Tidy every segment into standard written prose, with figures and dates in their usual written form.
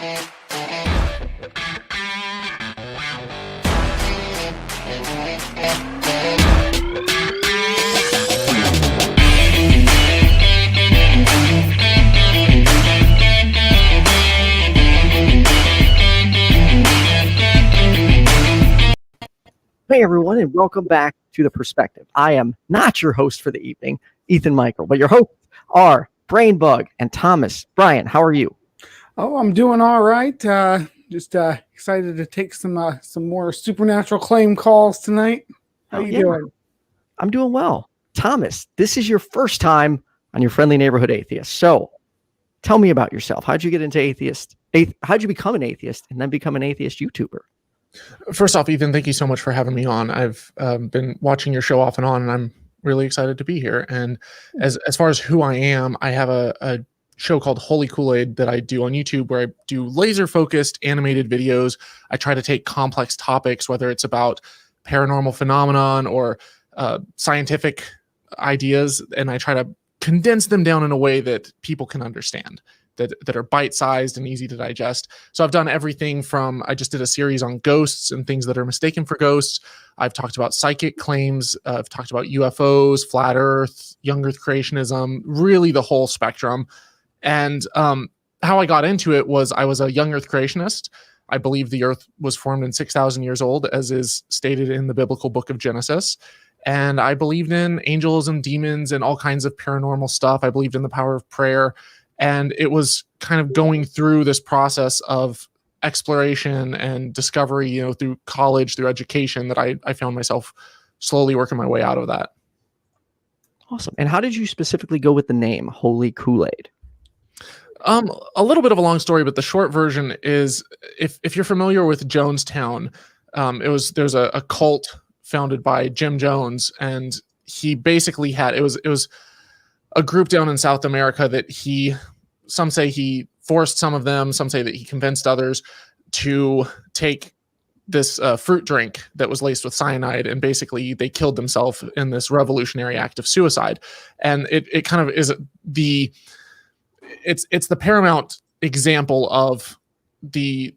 Hey everyone, and welcome back to The Perspective. I am not your host for the evening, Ethan Micheal, but your hosts are BrainBug and Thomas. Brian, how are you? Oh, I'm doing all right. Just excited to take some more supernatural claim calls tonight. How you doing? I'm doing well. Thomas, this is your first time on your friendly neighborhood atheist. So tell me about yourself. How'd you get into how'd you become an atheist and then become an atheist YouTuber? First off, Ethan, thank you so much for having me on. I've been watching your show off and on, and I'm really excited to be here. And as far as who I am, I have a show called Holy Koolaid that I do on YouTube, where I do laser-focused animated videos. I try to take complex topics, whether it's about paranormal phenomenon or scientific ideas, and I try to condense them down in a way that people can understand, that are bite-sized and easy to digest. So I've done everything from, I just did a series on ghosts and things that are mistaken for ghosts. I've talked about psychic claims. I've talked about UFOs, flat earth, young earth creationism, really the whole spectrum. And how I got into it was I was a young earth creationist. I believe the earth was formed in 6,000 years old, as is stated in the biblical book of Genesis. And I believed in angels and demons and all kinds of paranormal stuff. I believed in the power of prayer. And it was kind of going through this process of exploration and discovery, through college, through education, that I found myself slowly working my way out of that. Awesome. And how did you specifically go with the name Holy Koolaid? A little bit of a long story, but the short version is, if you're familiar with Jonestown, there's a cult founded by Jim Jones, and he basically had, it was a group down in South America that some say he forced some of them, some say that he convinced others to take this fruit drink that was laced with cyanide, and basically they killed themselves in this revolutionary act of suicide. And it kind of is it's the paramount example of the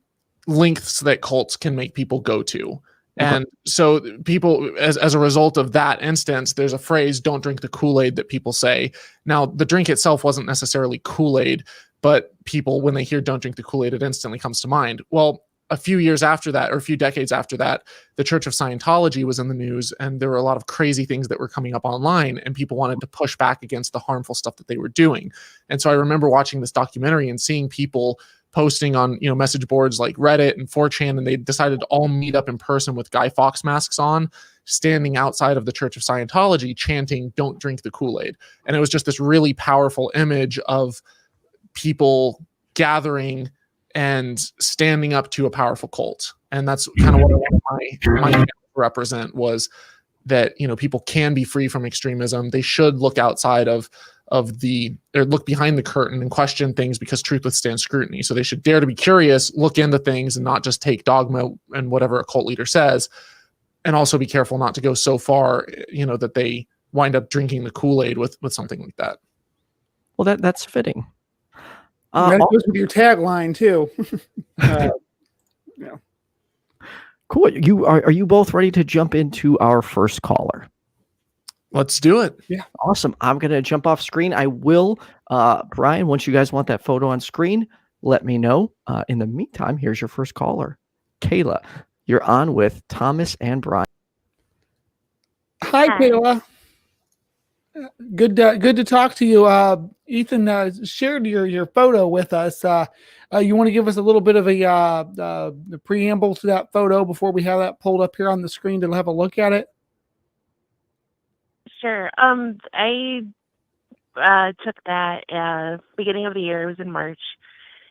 lengths that cults can make people go to. And so people, as a result of that instance, there's a phrase, "Don't drink the Kool-Aid," that people say. Now, the drink itself wasn't necessarily Kool-Aid, but people, when they hear "don't drink the Kool-Aid," it instantly comes to mind. Well, a few years after that, or a few decades after that, the Church of Scientology was in the news, and there were a lot of crazy things that were coming up online, and people wanted to push back against the harmful stuff that they were doing. And so I remember watching this documentary and seeing people posting on message boards like Reddit and 4chan, and they decided to all meet up in person with Guy Fawkes masks on, standing outside of the Church of Scientology chanting "Don't drink the Kool-Aid." And it was just this really powerful image of people gathering and standing up to a powerful cult. And that's kind of what I wanted my channel to represent, was that people can be free from extremism. They should look outside or look behind the curtain and question things, because truth withstands scrutiny. So they should dare to be curious, look into things, and not just take dogma and whatever a cult leader says. And also be careful not to go so far, that they wind up drinking the Kool-Aid with something like that. Well, that's fitting. That goes with your tagline too. Yeah. Cool. Are you both ready to jump into our first caller? Let's do it. Yeah. Awesome. I'm going to jump off screen. I will, Brian, once you guys want that photo on screen, let me know. In the meantime, here's your first caller. Kayla, you're on with Thomas and Brian. Hi, Kayla. Good to talk to you. Ethan shared your photo with us. You want to give us a little bit of a preamble to that photo before we have that pulled up here on the screen to have a look at it? Sure. I took that beginning of the year. It was in March,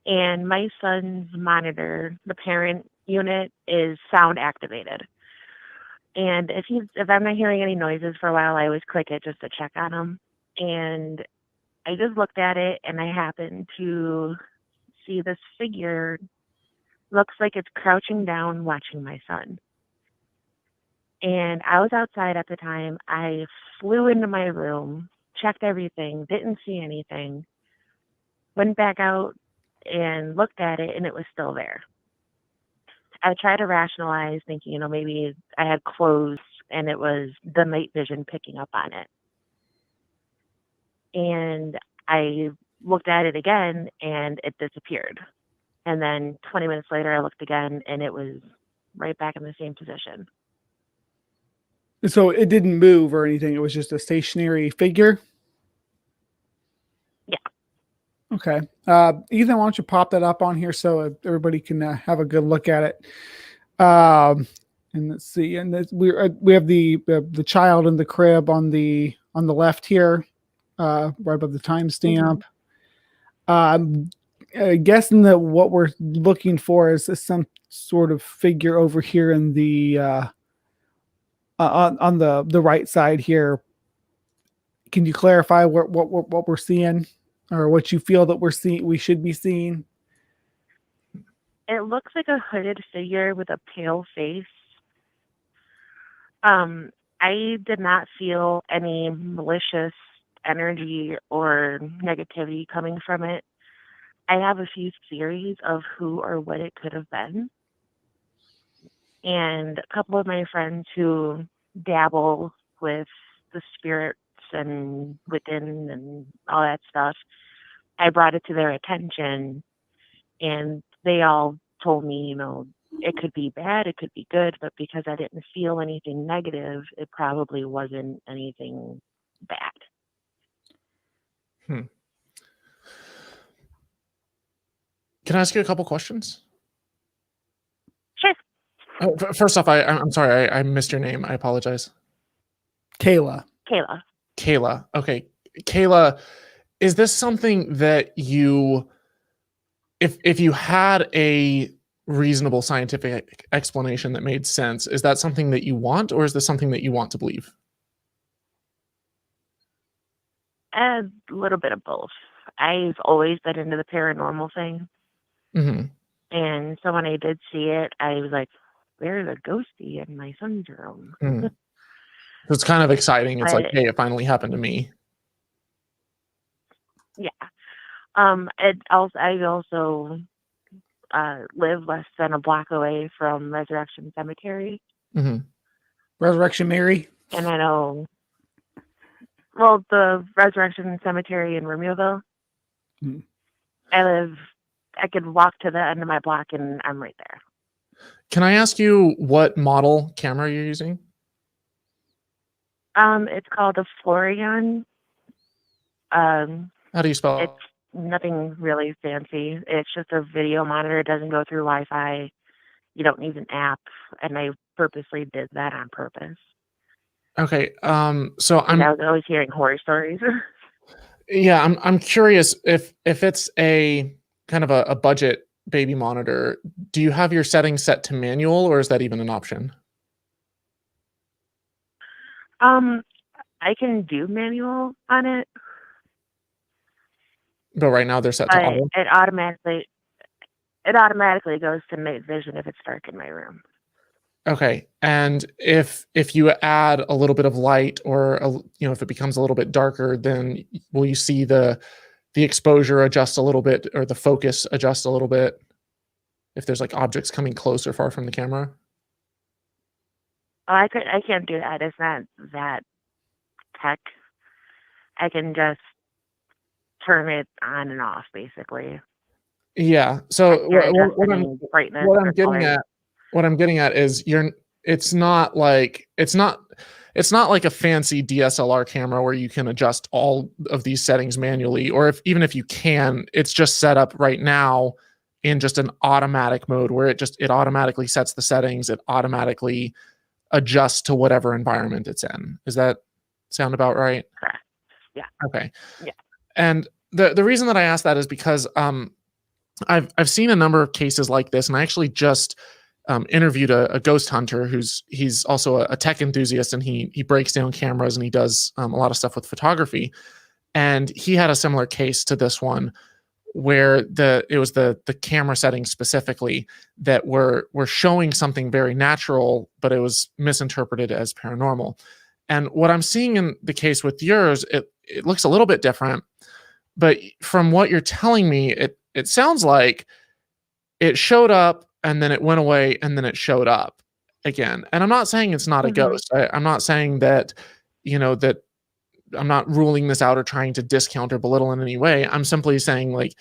and my son's monitor, the parent unit, is sound activated. And if I'm not hearing any noises for a while, I always click it just to check on him. And I just looked at it, and I happened to see this figure. Looks like it's crouching down, watching my son. And I was outside at the time. I flew into my room, checked everything, didn't see anything. Went back out and looked at it, and it was still there. I tried to rationalize, thinking, maybe I had clothes and it was the night vision picking up on it. And I looked at it again, and it disappeared. And then 20 minutes later, I looked again, and it was right back in the same position. So it didn't move or anything. It was just a stationary figure. Yeah. Okay. Ethan, why don't you pop that up on here so everybody can have a good look at it. And let's see. And we have the child in the crib on the left here, right above the timestamp. Guessing that what we're looking for is some sort of figure over here in the on the right side here. Can you clarify what we're seeing, or what you feel that we should be seeing? It looks like a hooded figure with a pale face. I did not feel any malicious energy or negativity coming from it. I have a few theories of who or what it could have been. And a couple of my friends who dabble with the spirits and within and all that stuff, I brought it to their attention, and they all told me, it could be bad, it could be good, but because I didn't feel anything negative, it probably wasn't anything bad. Can I ask you a couple questions? Sure. First off, I'm sorry, I missed your name. I apologize. Kayla. Kayla. Okay. Kayla, is this something that if you had a reasonable scientific explanation that made sense, is that something that you want, or is this something that you want to believe? A little bit of both. I've always been into the paranormal thing. Mm-hmm. And so when I did see it, I was like, there's a ghostie in my son's room. So it's kind of exciting. It's like, hey, it finally happened to me. Yeah. I also live less than a block away from Resurrection Cemetery. Mm-hmm. Resurrection Mary. And I know, well, the Resurrection Cemetery in Romeoville. I could walk to the end of my block and I'm right there. Can I ask you what model camera you're using? It's called a Florian. How do you spell it? It's nothing really fancy. It's just a video monitor. It doesn't go through Wi-Fi. You don't need an app, and I purposely did that on purpose. Okay. So I was always hearing horror stories. Yeah, I'm curious if it's a kind of a budget baby monitor. Do you have your settings set to manual, or is that even an option? I can do manual on it. But right now they're set to auto. It automatically goes to night vision if it's dark in my room. Okay, and if you add a little bit of light, or if it becomes a little bit darker, then will you see the exposure adjust a little bit, or the focus adjust a little bit, if there's like objects coming close or far from the camera? Oh, I can't do that. It's not that tech. I can just turn it on and off, basically. Yeah. So what I'm getting at is it's not like a fancy DSLR camera where you can adjust all of these settings manually, or even if you can, it's just set up right now in just an automatic mode where it automatically sets the settings, it automatically adjusts to whatever environment it's in. Does that sound about right? Correct. Yeah. Okay. Yeah. And the reason that I asked that is because I've seen a number of cases like this, and I actually just interviewed a ghost hunter he's also a tech enthusiast, and he breaks down cameras, and he does a lot of stuff with photography. And he had a similar case to this one, where it was the camera settings specifically that were showing something very natural, but it was misinterpreted as paranormal. And what I'm seeing in the case with yours, it looks a little bit different, but from what you're telling me, it sounds like it showed up and then it went away and then it showed up again. And I'm not saying it's not a ghost. I'm not saying that, that I'm not ruling this out or trying to discount or belittle in any way. I'm simply saying, like,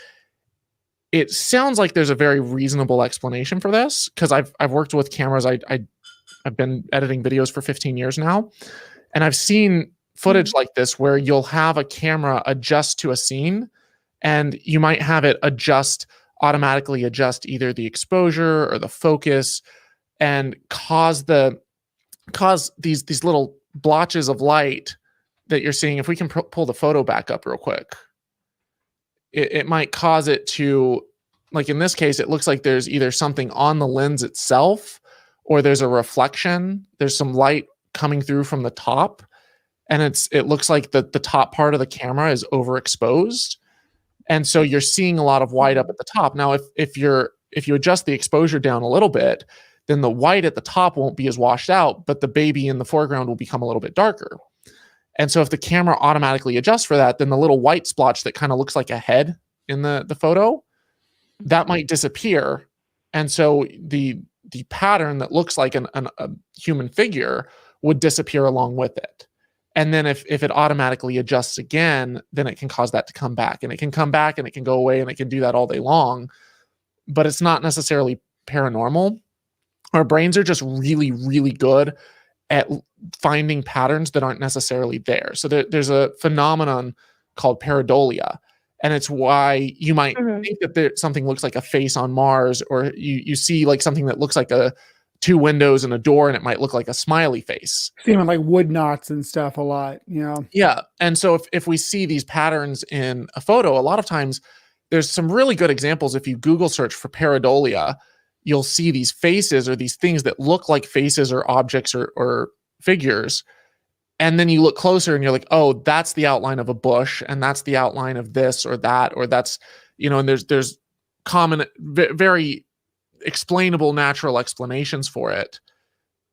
it sounds like there's a very reasonable explanation for this, because I've worked with cameras. I've been editing videos for 15 years now, and I've seen footage like this where you'll have a camera adjust to a scene, and you might have it automatically adjust either the exposure or the focus, and cause these little blotches of light that you're seeing. If we can pull the photo back up real quick, it might cause it to, like in this case, it looks like there's either something on the lens itself, or there's a reflection. There's some light coming through from the top, and it looks like the top part of the camera is overexposed, and so you're seeing a lot of white up at the top. Now, if you adjust the exposure down a little bit, then the white at the top won't be as washed out, but the baby in the foreground will become a little bit darker. And so if the camera automatically adjusts for that, then the little white splotch that kind of looks like a head in the photo, that might disappear. And so the pattern that looks like a human figure would disappear along with it. And then if it automatically adjusts again, then it can cause that to come back. And it can come back and it can go away, and it can do that all day long. But it's not necessarily paranormal. Our brains are just really, really good at finding patterns that aren't necessarily there. So there's a phenomenon called pareidolia, and it's why you might think that something looks like a face on Mars, or you see like something that looks like two windows and a door, and it might look like a smiley face. Seeing like wood knots and stuff a lot, Yeah. And so if we see these patterns in a photo, a lot of times there's some really good examples. If you Google search for pareidolia, you'll see these faces or these things that look like faces or objects or figures. And then you look closer and you're like, oh, that's the outline of a bush, and that's the outline of this or that, or that's, and there's common, very explainable natural explanations for it.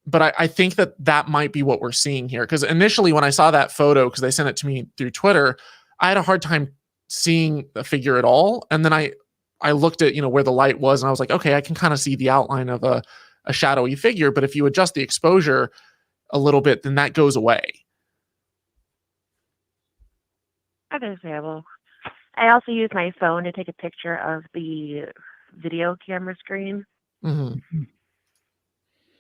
But I think that might be what we're seeing here. Because initially when I saw that photo, because they sent it to me through Twitter, I had a hard time seeing the figure at all. And then I looked at, where the light was, and I was like, okay, I can kind of see the outline of a shadowy figure. But if you adjust the exposure a little bit, then that goes away. Understandable. I also use my phone to take a picture of the video camera screen. Mm-hmm.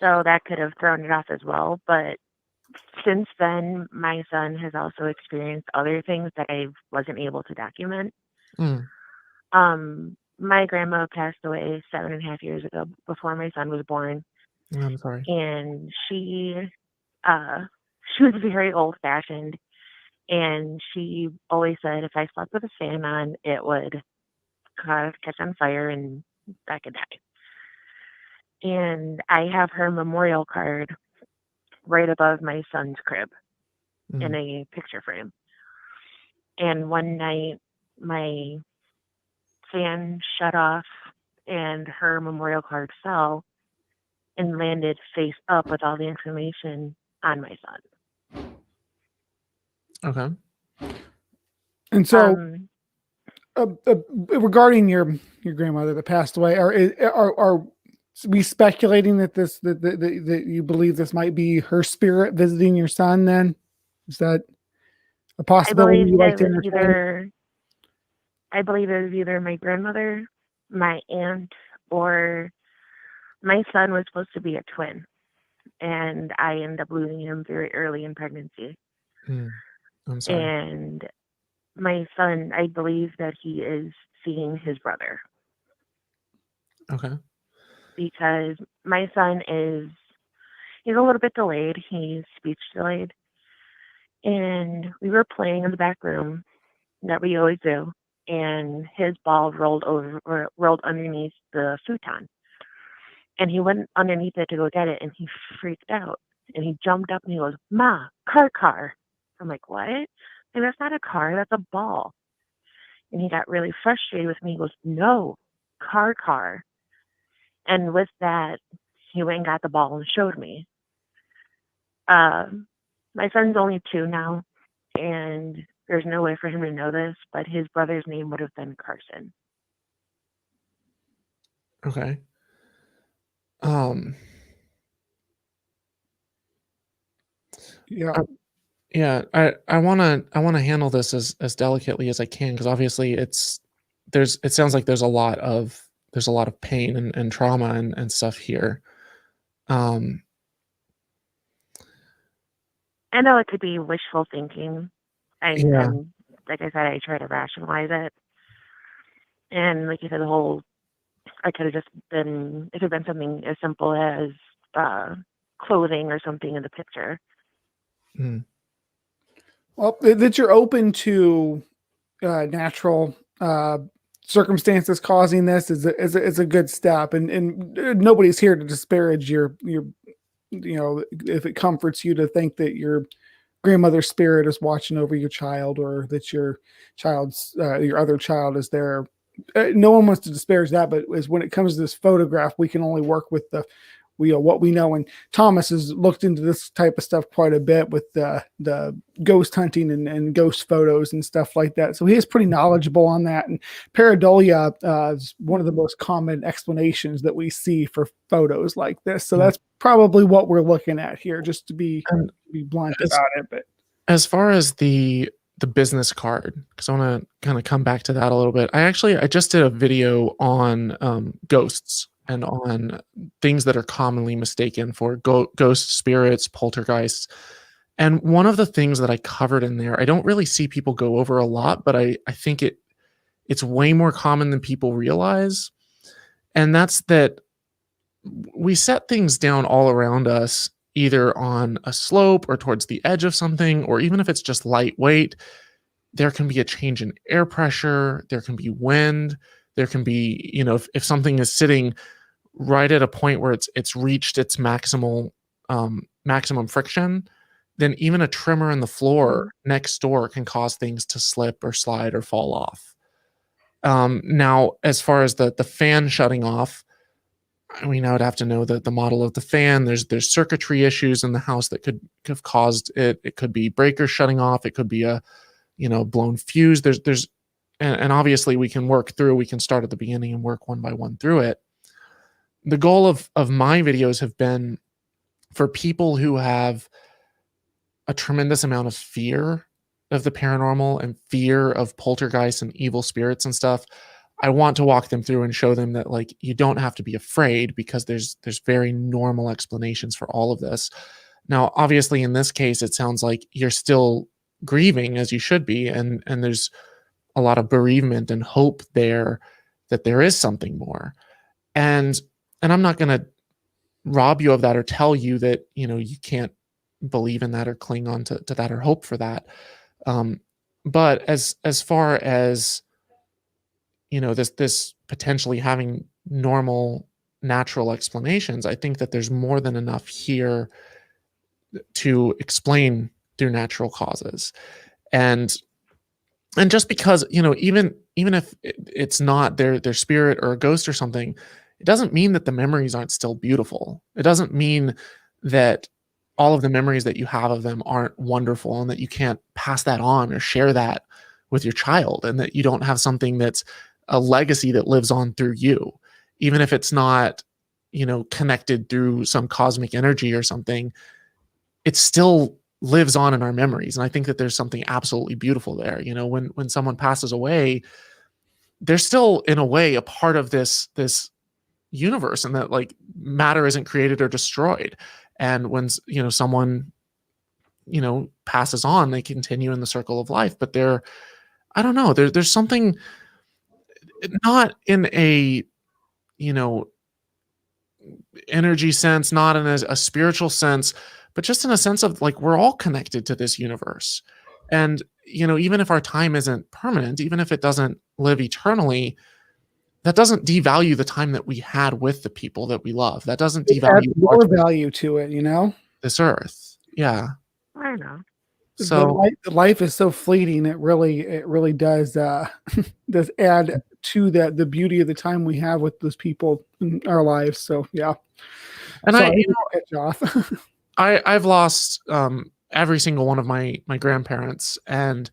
So that could have thrown it off as well. But since then, my son has also experienced other things that I wasn't able to document. My grandma passed away 7.5 years ago, before my son was born. I'm sorry. And she was very old-fashioned, and she always said if I slept with a fan on, it would catch on fire and I could die. And I have her memorial card right above my son's crib in a picture frame. And one night, my fan shut off and her memorial card fell and landed face up with all the information on my son. Okay. And so, regarding your grandmother that passed away, are we speculating that that you believe this might be her spirit visiting your son? Then is that a possibility you like to entertain? I believe it was either my grandmother, my aunt, or my son was supposed to be a twin, and I ended up losing him very early in pregnancy. I'm sorry. And my son, I believe that he is seeing his brother. Okay. Because my son he's a little bit delayed. He's speech delayed. And we were playing in the back room that we always do. And his ball rolled underneath the futon. And he went underneath it to go get it, and he freaked out. And he jumped up and he goes, "Ma, car." I'm like, "What?" And that's not a car, that's a ball. And he got really frustrated with me. He goes, "No, car." And with that, he went and got the ball and showed me. My son's only 2 now, and there's no way for him to know this, but his brother's name would have been Carson. Okay. Yeah. Yeah, I wanna handle this as delicately as I can, because obviously it sounds like there's a lot of pain and trauma and stuff here. Um, I know it could be wishful thinking. yeah, And like I said, I try to rationalize it. And like you said, I could have just been, it could have been something as simple as clothing or something in the picture. mm, Well, that you're open to natural circumstances causing this is a good step, and nobody's here to disparage your if it comforts you to think that your grandmother's spirit is watching over your child, or that your other child is there. No one wants to disparage that, but as when it comes to this photograph, we can only work with what we know. And Thomas has looked into this type of stuff quite a bit with the ghost hunting and ghost photos and stuff like that. So he is pretty knowledgeable on that. And pareidolia is one of the most common explanations that we see for photos like this. So that's probably what we're looking at here, just to be blunt about it. But as far as the business card, because I want to kind of come back to that a little bit. I just did a video on ghosts and on things that are commonly mistaken for ghost spirits, poltergeists. And one of the things that I covered in there, I don't really see people go over a lot, but I think it's way more common than people realize. And that's that we set things down all around us, either on a slope or towards the edge of something, or even if it's just lightweight, there can be a change in air pressure, there can be wind, there can be, if something is sitting right at a point where it's reached its maximal maximum friction, then even a trimmer in the floor next door can cause things to slip or slide or fall off. Now, as far as the fan shutting off, I mean, I would have to know the model of the fan. There's circuitry issues in the house that could have caused it. It could be breakers shutting off. It could be a blown fuse. And obviously we can start at the beginning and work one by one through it. The goal of my videos have been for people who have a tremendous amount of fear of the paranormal and fear of poltergeists and evil spirits and stuff. I want to walk them through and show them that, like, you don't have to be afraid, because there's very normal explanations for all of this. Now, obviously in this case, it sounds like you're still grieving, as you should be, and there's a lot of bereavement and hope there that there is something more. And I'm not going to rob you of that or tell you that, you can't believe in that or cling on to that or hope for that. But as far as, this potentially having normal, natural explanations, I think that there's more than enough here to explain through natural causes. And just because, even if it's not their spirit or a ghost or something, it doesn't mean that the memories aren't still beautiful. It doesn't mean that all of the memories that you have of them aren't wonderful, and that you can't pass that on or share that with your child, and that you don't have something that's a legacy that lives on through you, even if it's not, connected through some cosmic energy or something. It still lives on in our memories. And I think that there's something absolutely beautiful there. When someone passes away, they're still in a way a part of this universe, and that, like, matter isn't created or destroyed. And when someone passes on, they continue in the circle of life. But I don't know, there's something, not in a energy sense, not in a spiritual sense, but just in a sense of, like, we're all connected to this universe. And even if our time isn't permanent, even if it doesn't live eternally, that doesn't devalue the time that we had with the people that we love. That doesn't devalue more value to it, this earth. Yeah. I know. So the life is so fleeting. It really does does add to the beauty of the time we have with those people in our lives. So yeah. And I've lost every single one of my grandparents, and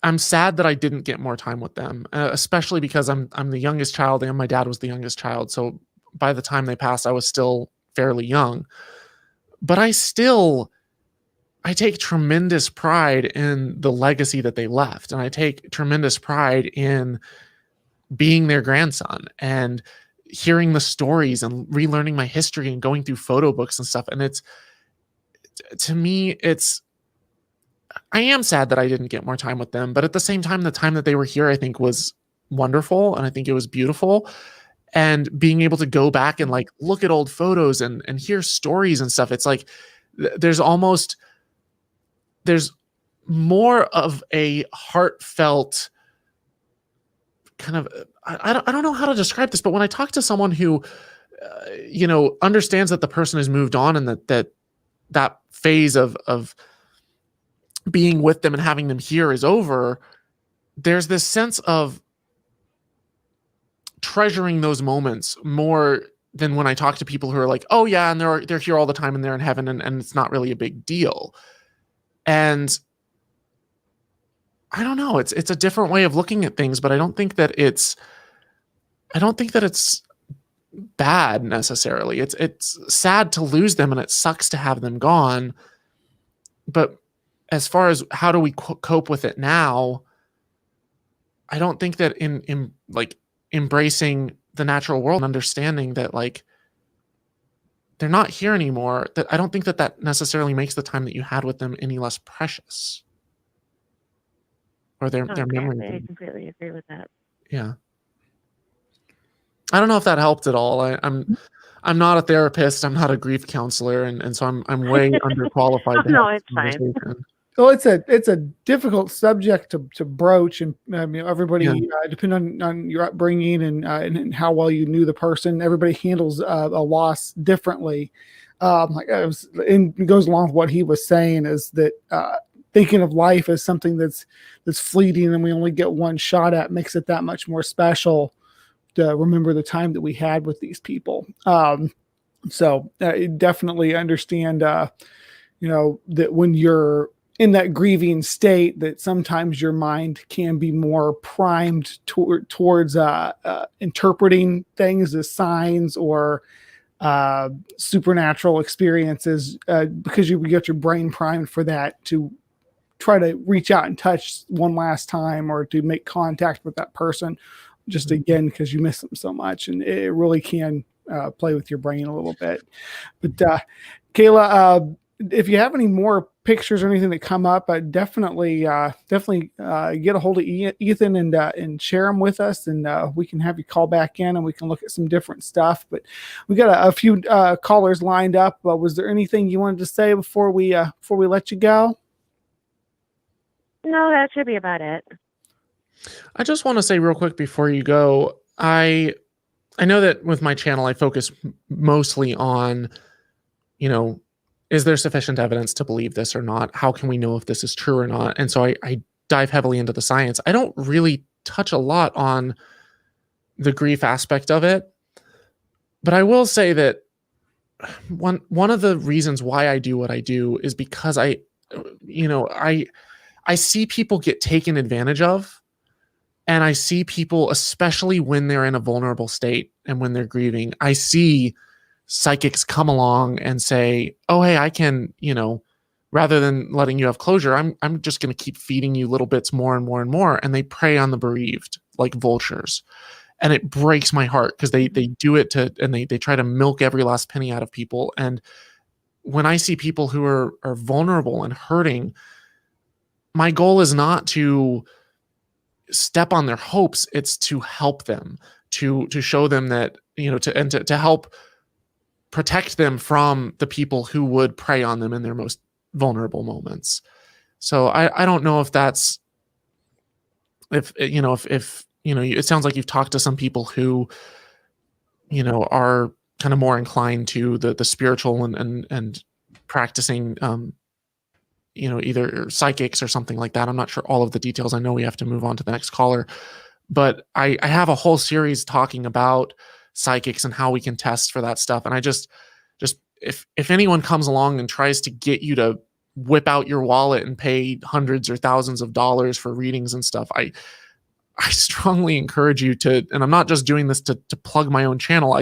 I'm sad that I didn't get more time with them, especially because I'm the youngest child and my dad was the youngest child. So by the time they passed, I was still fairly young. But I take tremendous pride in the legacy that they left. And I take tremendous pride in being their grandson and hearing the stories and relearning my history and going through photo books and stuff. And to me, I am sad that I didn't get more time with them, but at the same time, the time that they were here, I think was wonderful. And I think it was beautiful. And being able to go back and like look at old photos and hear stories and stuff. It's like, there's more of a heartfelt kind of, I don't know how to describe this, but when I talk to someone who, understands that the person has moved on and that phase of being with them and having them here is over, there's this sense of treasuring those moments more than when I talk to people who are like, oh yeah, and they're here all the time and they're in heaven and it's not really a big deal. And I don't know, it's a different way of looking at things, but I don't think that it's bad necessarily. It's sad to lose them and it sucks to have them gone. But as far as how do we cope with it now, I don't think that in like embracing the natural world and understanding that like they're not here anymore, that I don't think that necessarily makes the time that you had with them any less precious. Or their memory. I completely agree with that. Yeah. I don't know if that helped at all. I'm not a therapist. I'm not a grief counselor, and so I'm way underqualified. No, it's fine. Well, it's a difficult subject to broach, and everybody, depending on your upbringing and how well you knew the person, everybody handles a loss differently. And it goes along with what he was saying is that thinking of life as something that's fleeting and we only get one shot at makes it that much more special to remember the time that we had with these people. So definitely understand, that when you're in that grieving state, that sometimes your mind can be more primed towards interpreting things as signs or supernatural experiences, because you get your brain primed for that to try to reach out and touch one last time or to make contact with that person just again because you miss them so much, and it really can play with your brain a little bit. But Kayla, if you have any more pictures or anything that come up, definitely get a hold of Ethan and share them with us, and we can have you call back in and we can look at some different stuff. But we got a few callers lined up. Was there anything you wanted to say before we let you go? No, that should be about it. I just want to say real quick before you go, I know that with my channel, I focus mostly on, is there sufficient evidence to believe this or not? How can we know if this is true or not? And so I dive heavily into the science. I don't really touch a lot on the grief aspect of it, but I will say that one of the reasons why I do what I do is because I see people get taken advantage of. And I see people, especially when they're in a vulnerable state and when they're grieving, I see psychics come along and say, oh, hey, I can, rather than letting you have closure, I'm just going to keep feeding you little bits more and more and more. And they prey on the bereaved like vultures. And it breaks my heart because they do it and they try to milk every last penny out of people. And when I see people who are vulnerable and hurting, my goal is not to step on their hopes. It's to help them, to show them that, to help protect them from the people who would prey on them in their most vulnerable moments. So I don't know if that's, if it sounds like you've talked to some people who, are kind of more inclined to the spiritual and practicing, either psychics or something like that. I'm not sure all of the details. I know we have to move on to the next caller, but I have a whole series talking about psychics and how we can test for that stuff. And I just if anyone comes along and tries to get you to whip out your wallet and pay hundreds or thousands of dollars for readings and stuff. I strongly encourage you to, and I'm not just doing this to plug my own channel.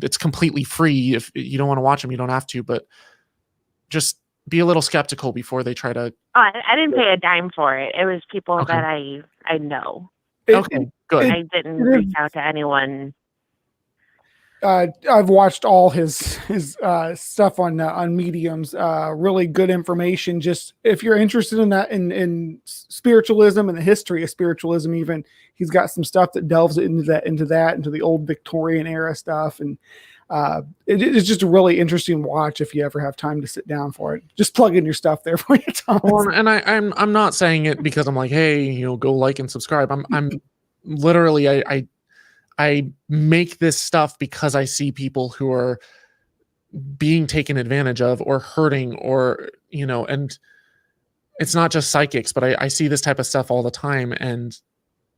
It's completely free. If you don't want to watch them, you don't have to, but just be a little skeptical before they try to. I didn't pay a dime for it. It was people Okay. that I know. Okay, good. I didn't reach out to anyone. I've watched all his stuff on Mediums. Really good information. Just if you're interested in that, in spiritualism and the history of spiritualism, even he's got some stuff that delves into the old Victorian era stuff, and it's just a really interesting watch if you ever have time to sit down for it. Just plug in your stuff there for you, Thomas. Well, and I'm not saying it because I'm like, hey, go like and subscribe. I'm literally I make this stuff because I see people who are being taken advantage of or hurting, or and it's not just psychics, but I see this type of stuff all the time, and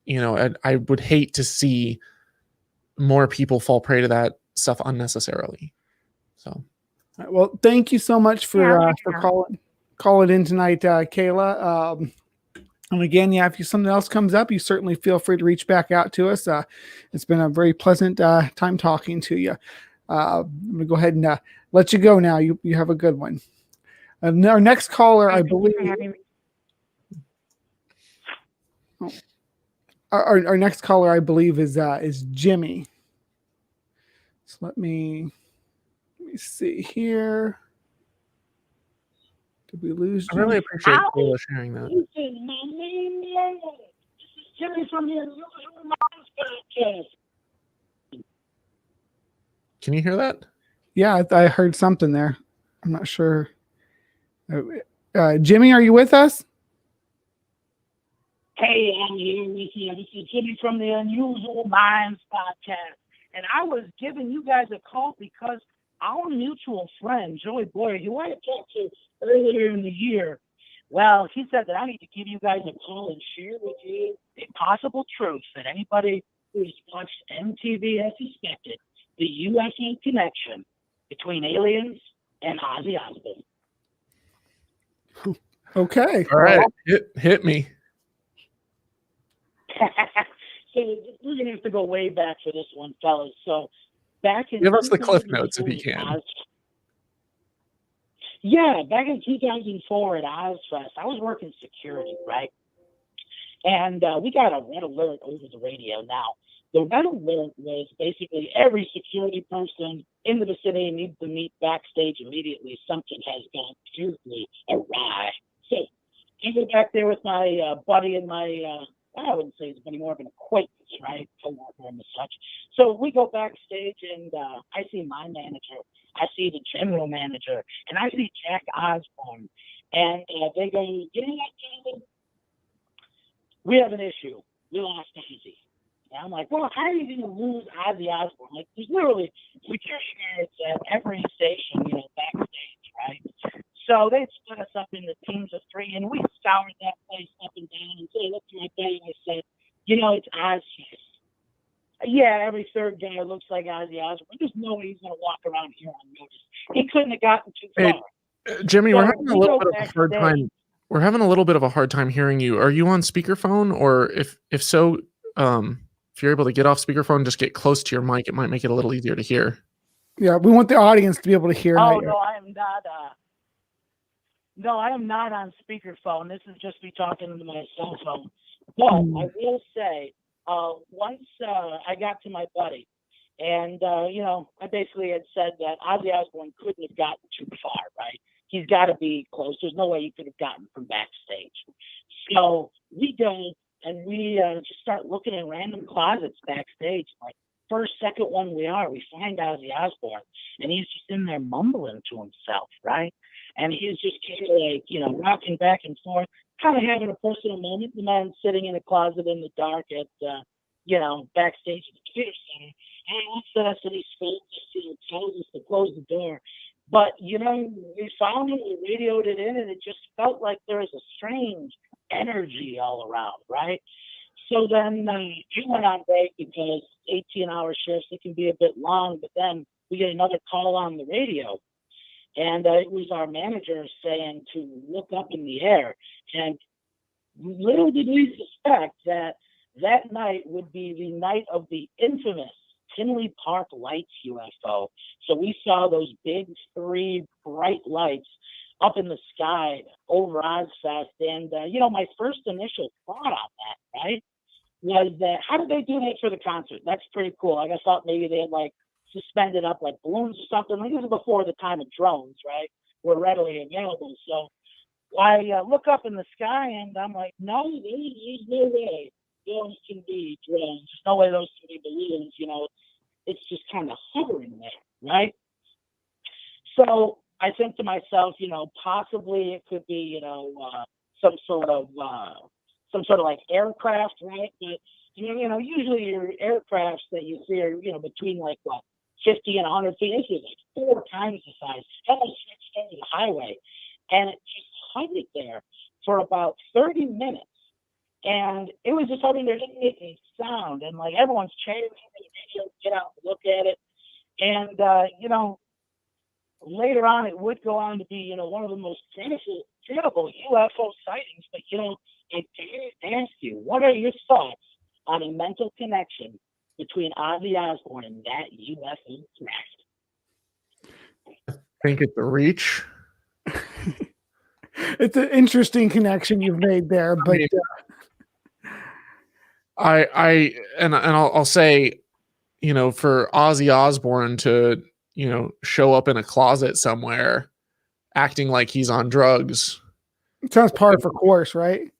I would hate to see more people fall prey to that stuff unnecessarily. So, well, thank you so much for calling in tonight, Kayla. And again, if something else comes up, you certainly feel free to reach back out to us. It's been a very pleasant time talking to you. I'm going to go ahead and let you go now. You have a good one. And our next caller, I believe. Our next caller, I believe, is Jimmy. So let me see here. Did we lose Jimmy? I really appreciate Kayla sharing that. This is Jimmy from the Unusual Minds podcast. Can you hear that? Yeah, I heard something there. I'm not sure. Jimmy, are you with us? Hey, I'm here with you. This is Jimmy from the Unusual Minds podcast. And I was giving you guys a call because our mutual friend, Joey Boyer, who I had talked to earlier in the year, well, he said that I need to give you guys a call and share with you impossible truths that anybody who has watched MTV has suspected, the UFO connection between aliens and Ozzy Osbourne. Okay. All right. Hit me. So we're going to have to go way back for this one, fellas. So back in Give us the cliff notes if you can. Yeah, back in 2004 at Ozfest, I was working security, right? And we got a red alert over the radio. Now, the red alert was basically every security person in the vicinity needs to meet backstage immediately. Something has gone terribly awry. So I go back there with my buddy and my, I wouldn't say it's any more of an acquaintance, right? Co-worker and such. So we go backstage, and I see my manager, I see the general manager, and I see Jack Osbourne. And they go, you know what, Kevin? We have an issue. We lost Ozzy. And I'm like, well, how are you going to lose Ozzy Osbourne? Like, there's literally security guards at every station, backstage, right? So they split us up into teams of 3, and we scoured that place up and down. And so I looked at my buddy and I said, it's Ozzy. Yeah, every third guy looks like Ozzy Osbourne. There's no way he's going to walk around here unnoticed. He couldn't have gotten too far. Jimmy, So we're having a little bit of a hard backstage. time. We're having a little bit of a hard time hearing you. Are you on speakerphone, or if so, if you're able to get off speakerphone, just get close to your mic. It might make it a little easier to hear. Yeah, we want the audience to be able to hear. Oh, no, I am not. No, I am not on speakerphone. This is just me talking into my cell phone. But I will say, once I got to my buddy, and, I basically had said that Ozzy Osbourne couldn't have gotten too far, right? He's got to be close. There's no way he could have gotten from backstage. So we go, and we just start looking in random closets backstage. Like, first, second one we find Ozzy Osbourne, and he's just in there mumbling to himself, right? And he's just kind of like, rocking back and forth, kind of having a personal moment. The man sitting in a closet in the dark at, backstage at the computer center. And he looks at us and he scolds us, tells us to close the door. But, we found him, we radioed it in, and it just felt like there was a strange energy all around, right? So then we went on break because 18-hour shifts, it can be a bit long, but then we get another call on the radio. And it was our manager saying to look up in the air. And little did we suspect that that night would be the night of the infamous Tinley Park Lights UFO. So we saw those big 3 bright lights up in the sky over Ozfest. And, my first initial thought on that, right, was that how did they do that for the concert? That's pretty cool. Like, I thought maybe they had, like, suspended up, like, balloons or something. Like, this is before the time of drones, right, were readily available. So I look up in the sky, and I'm like, no, there's no way those can be drones. There's no way those can be balloons. It's just kind of hovering there, right? So I think to myself, possibly it could be, some sort of like aircraft, right? But usually your aircrafts that you see are, between like 50 and 100 feet. This is like 4 times the size, almost stretched over the highway, and it just hovered there for about 30 minutes. And it was just hovering there, didn't make any sound, and like everyone's cheering for the video, get out and look at it, and later on, it would go on to be, one of the most credible UFO sightings. But, I dare ask you, what are your thoughts on a mental connection between Ozzy Osbourne and that UFO craft? I think it's a reach. It's an interesting connection you've made there, but I'll say, for Ozzy Osbourne to show up in a closet somewhere acting like he's on drugs. It sounds par for course, right?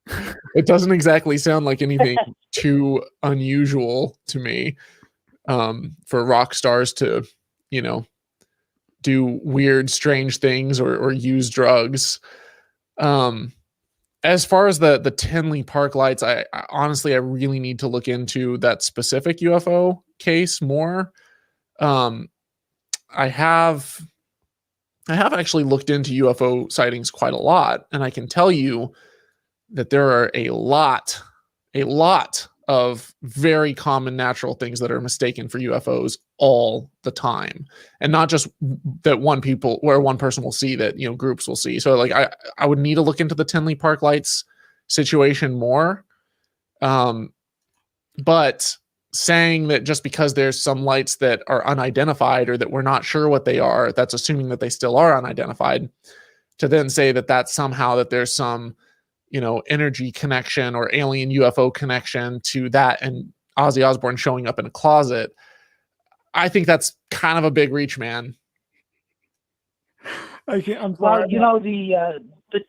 It doesn't exactly sound like anything too unusual to me, for rock stars to, do weird, strange things or use drugs. As far as the Tinley Park Lights, I honestly, I really need to look into that specific UFO case more. I have actually looked into UFO sightings quite a lot, and I can tell you that there are a lot of very common natural things that are mistaken for UFOs all the time, and not just that one person will see, that groups will see. So like I would need to look into the Tinley Park Lights situation more, but saying that just because there's some lights that are unidentified or that we're not sure what they are, that's assuming that they still are unidentified, to then say that that's somehow that there's some energy connection or alien UFO connection to that and Ozzy Osbourne showing up in a closet, I think that's kind of a big reach, man. I'm sorry. Well, the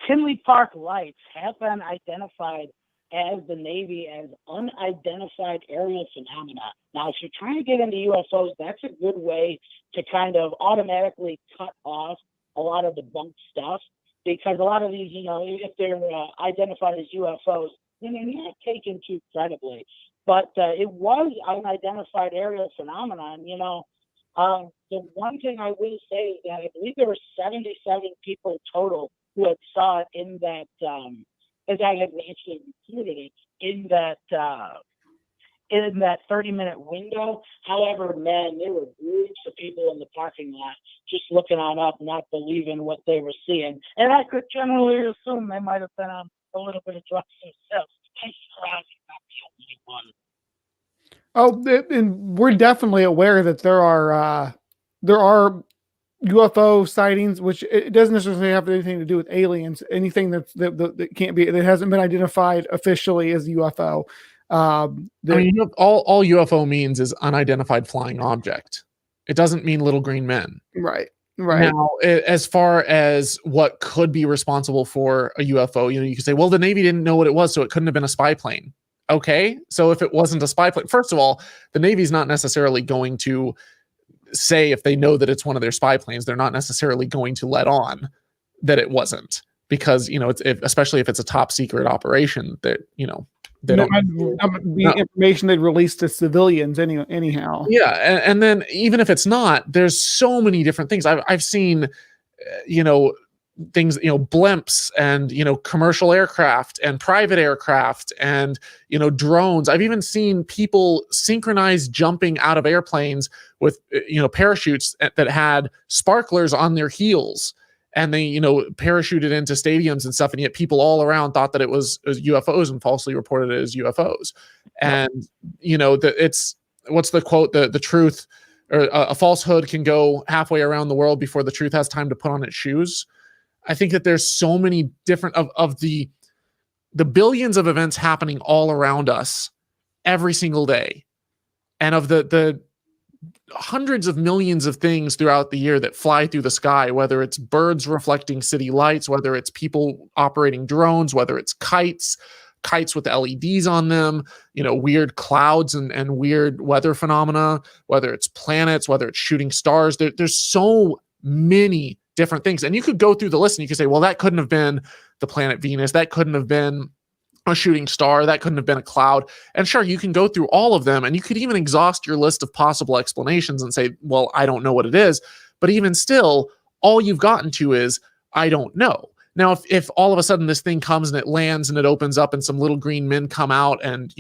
Tinley Park Lights have been identified as the Navy as unidentified aerial phenomena. Now, if you're trying to get into UFOs, that's a good way to kind of automatically cut off a lot of the bunk stuff, because a lot of these, if they're identified as UFOs, then they're not taken too credibly. But it was unidentified aerial phenomenon. The one thing I will say is that I believe there were 77 people total who had saw it in that, as I had actually recorded it, in that 30-minute window. However, man, there were groups of people in the parking lot just looking on up, not believing what they were seeing. And I could generally assume they might have been on a little bit of drugs themselves. I'm surprised not the only one. Oh, and we're definitely aware that there are UFO sightings, which it doesn't necessarily have anything to do with aliens. Anything that can't be, that hasn't been identified officially as UFO. All UFO means is unidentified flying object. It doesn't mean little green men. Right. Now, as far as what could be responsible for a UFO, you can say, well, the Navy didn't know what it was, so it couldn't have been a spy plane. Okay, so if it wasn't a spy plane, first of all, the Navy's not necessarily going to say, if they know that it's one of their spy planes, they're not necessarily going to let on that it wasn't, because especially if it's a top secret operation, that they don't the information they'd released to civilians anyhow. Yeah, and then even if it's not, there's so many different things. I've seen, things, blimps and commercial aircraft and private aircraft and drones. I've even seen people synchronized jumping out of airplanes with parachutes that had sparklers on their heels. and they, parachuted into stadiums and stuff, and yet people all around thought that it was UFOs and falsely reported it as UFOs. And it's, what's the quote? The truth, or a falsehood can go halfway around the world before the truth has time to put on its shoes. I think that there's so many different of the billions of events happening all around us every single day, and of the hundreds of millions of things throughout the year that fly through the sky, whether it's birds reflecting city lights, whether it's people operating drones, whether it's kites with LEDs on them, weird clouds and weird weather phenomena, whether it's planets, whether it's shooting stars. There's so many different things. And you could go through the list and you could say, well, that couldn't have been the planet Venus. That couldn't have been a shooting star. That couldn't have been a cloud. And sure, you can go through all of them, and you could even exhaust your list of possible explanations and say, well, I don't know what it is. But even still, all you've gotten to is, I don't know. Now, if all of a sudden this thing comes and it lands and it opens up and some little green men come out and,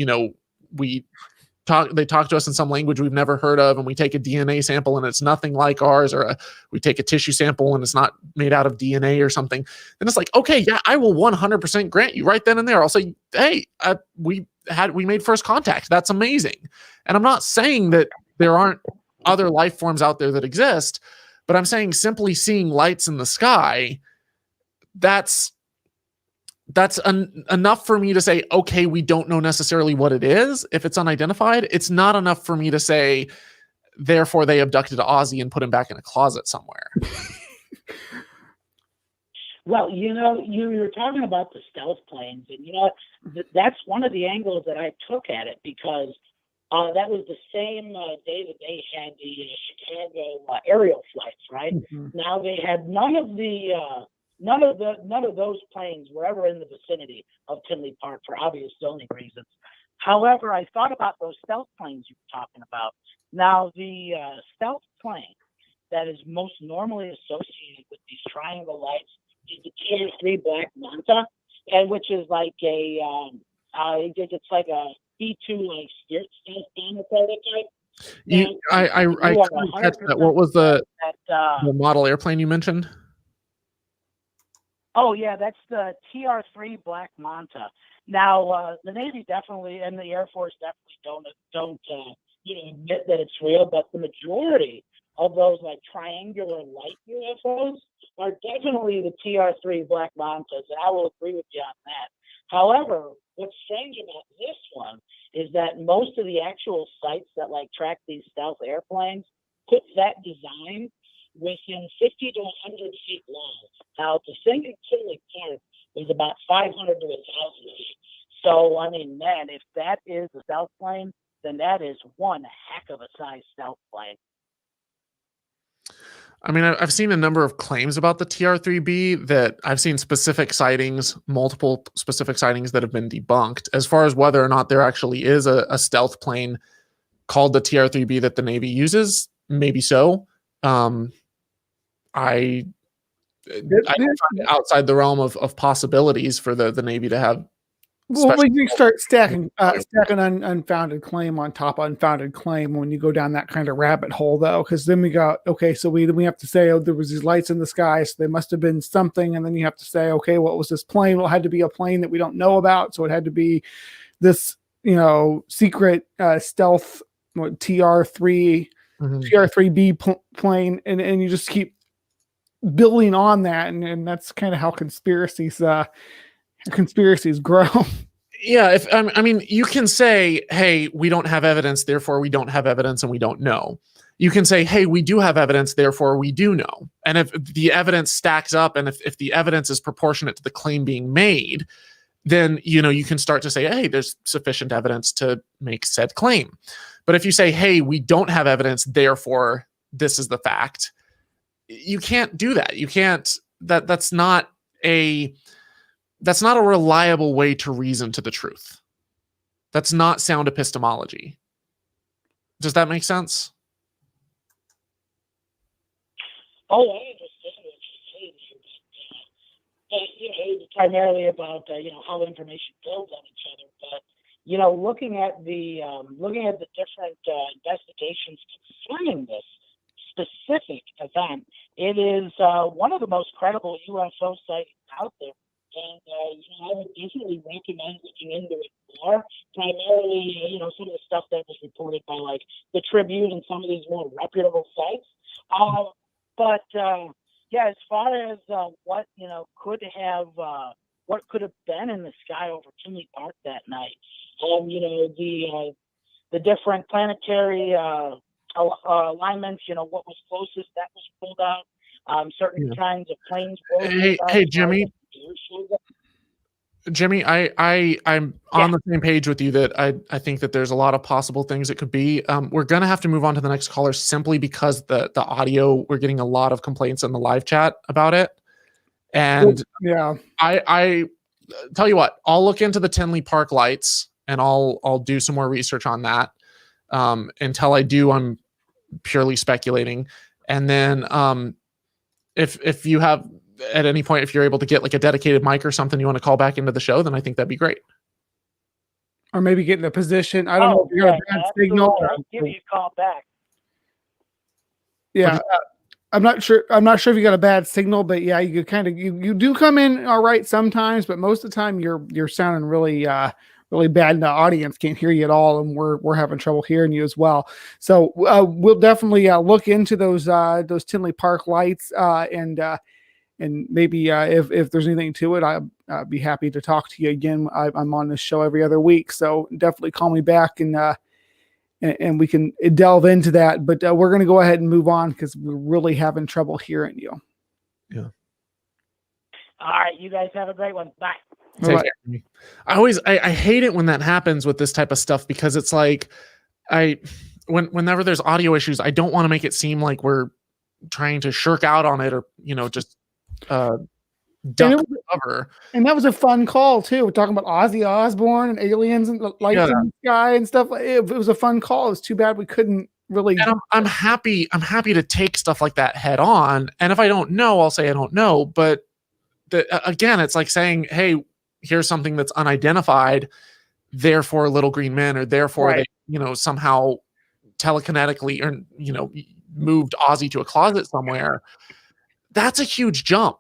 they talk to us in some language we've never heard of, and we take a DNA sample and it's nothing like ours, or we take a tissue sample and it's not made out of DNA or something, then it's like, okay, yeah, I will 100% grant you right then and there. I'll say, hey, we made first contact. That's amazing. And I'm not saying that there aren't other life forms out there that exist, but I'm saying simply seeing lights in the sky, that's enough for me to say, okay, we don't know necessarily what it is. If it's unidentified, it's not enough for me to say, therefore they abducted Ozzy and put him back in a closet somewhere. Well, you were talking about the stealth planes, and that's one of the angles that I took at it, because that was the same day that they had the Chicago aerial flights, right? Mm-hmm. Now they had none of those planes were ever in the vicinity of Tinley Park for obvious zoning reasons. However, I thought about those stealth planes you were talking about. Now, the stealth plane that is most normally associated with these triangle lights is the TR3 Black Manta, and which is like it's like a B2 like stealth bomber prototype. I couldn't catch that. What was the model airplane you mentioned? Oh, yeah, that's the TR3 Black Manta. Now, the Navy definitely and the Air Force definitely don't admit that it's real, but the majority of those like triangular light UFOs are definitely the TR3 Black Mantas, and I will agree with you on that. However, what's strange about this one is that most of the actual sites that like track these stealth airplanes put that design within 50 to 100 feet long. Now, the thing in Tinley Park is about 500 to 1,000 feet. So, I mean, man, if that is a stealth plane, then that is one heck of a size stealth plane. I mean, I've seen a number of claims about the TR-3B that I've seen specific sightings, multiple specific sightings that have been debunked. As far as whether or not there actually is a stealth plane called the TR-3B that the Navy uses, maybe so. I find it outside the realm of possibilities for the Navy to have. Well, when you start stacking unfounded claim on top of unfounded claim, when you go down that kind of rabbit hole, though, because then we got, okay, so we have to say, oh, there was these lights in the sky, so there must have been something, and then you have to say, okay, what was this plane? Well, it had to be a plane that we don't know about, so it had to be this, secret stealth TR3, TR3B plane, and you just keep building on that, and that's kind of how conspiracies grow. Yeah, I mean, you can say, hey, we don't have evidence, therefore we don't have evidence and we don't know. You can say, hey, we do have evidence, therefore we do know. And if the evidence stacks up and if the evidence is proportionate to the claim being made, then, you can start to say, hey, there's sufficient evidence to make said claim. But if you say, hey, we don't have evidence, therefore this is the fact, you can't do that. You can't, that's not a reliable way to reason to the truth. That's not sound epistemology. Does that make sense? Oh, I understand what you're saying here, but primarily about how information builds on each other. But looking at the different investigations concerning this specific event. It is one of the most credible UFO sightings out there. And I would definitely recommend looking into it more. Primarily, some of the stuff that was reported by like the Tribune and some of these more reputable sites. But as far as what could have been in the sky over Tinley Park that night, the different planetary alignments, what was closest, that was pulled out. Certain kinds of planes. Hey, Jimmy. Jimmy, I'm on the same page with you that I think that there's a lot of possible things it could be. We're gonna have to move on to the next caller simply because the audio, we're getting a lot of complaints in the live chat about it. And yeah, I tell you what, I'll look into the Tinley Park lights and I'll do some more research on that. Until I do, I'm purely speculating. And then if you have at any point, if you're able to get like a dedicated mic or something you want to call back into the show, then I think that'd be great. Or maybe get in a position. I don't know if you got a bad signal. I'll give you a call back. Yeah. I'm not sure if you got a bad signal, but yeah, you kind of you do come in all right sometimes, but most of the time you're sounding really bad, and the audience can't hear you at all, and we're having trouble hearing you as well. So we'll definitely look into those Tinley Park lights, and maybe if there's anything to it, I'd be happy to talk to you again. I'm on this show every other week, so definitely call me back and we can delve into that. But we're going to go ahead and move on because we're really having trouble hearing you. Yeah. All right, you guys have a great one. Bye. Take care. I hate it when that happens with this type of stuff, because it's like whenever there's audio issues, I don't want to make it seem like we're trying to shirk out on it or just duck cover. And that was a fun call too. We're talking about Ozzy Osbourne and aliens and the lights in the sky and stuff. It was a fun call. It was too bad we couldn't really. And I'm happy to take stuff like that head on. And if I don't know, I'll say I don't know. But again, it's like saying, hey, here's something that's unidentified, therefore little green men, or therefore they somehow telekinetically or moved Ozzy to a closet somewhere. That's a huge jump.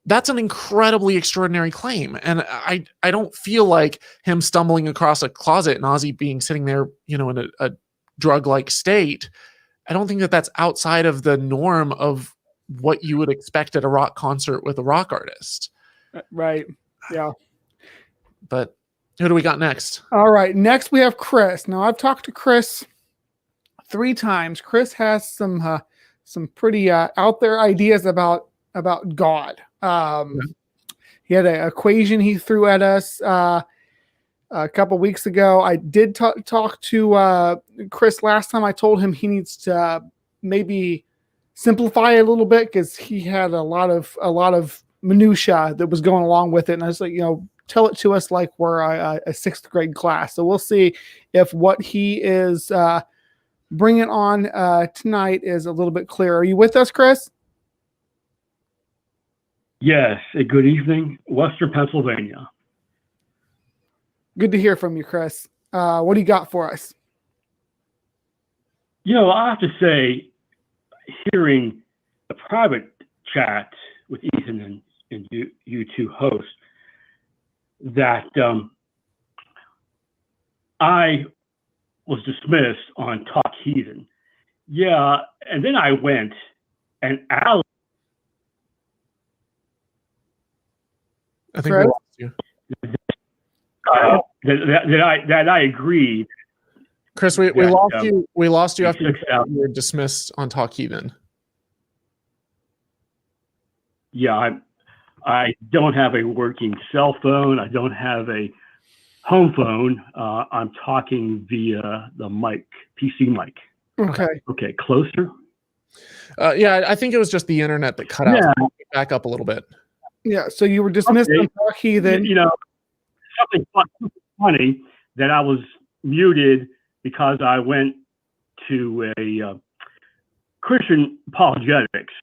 That's an incredibly extraordinary claim. And I don't feel like him stumbling across a closet and Ozzy being sitting there, in a drug-like state. I don't think that that's outside of the norm of what you would expect at a rock concert with a rock artist. Right. Yeah. But who do we got next? All right. Next we have Chris. Now I've talked to Chris 3 times. Chris has some pretty out there ideas about God. He had an equation he threw at us a couple weeks ago. I did talk to Chris last time. I told him he needs to maybe simplify it a little bit because he had a lot of minutia that was going along with it. And I was like, tell it to us like we're a 6th grade class. So we'll see if what he is bringing on tonight is a little bit clearer. Are you with us, Chris? Yes. Good evening, Western Pennsylvania. Good to hear from you, Chris. What do you got for us? I have to say, hearing the private chat with Ethan and you two hosts, that I was dismissed on Talk Heathen. Yeah, and then I went and Al. I think we lost you. That I agreed. Chris, we lost you. We lost you after you were dismissed on Talk Heathen. Yeah, I don't have a working cell phone. I don't have a home phone. I'm talking via the mic, PC mic. Okay. Okay, closer. Yeah, I think it was just the internet that cut out. Back up a little bit. Yeah, so you were dismissed on Talk Heathen. Something funny that I was muted because I went to a Christian apologetics.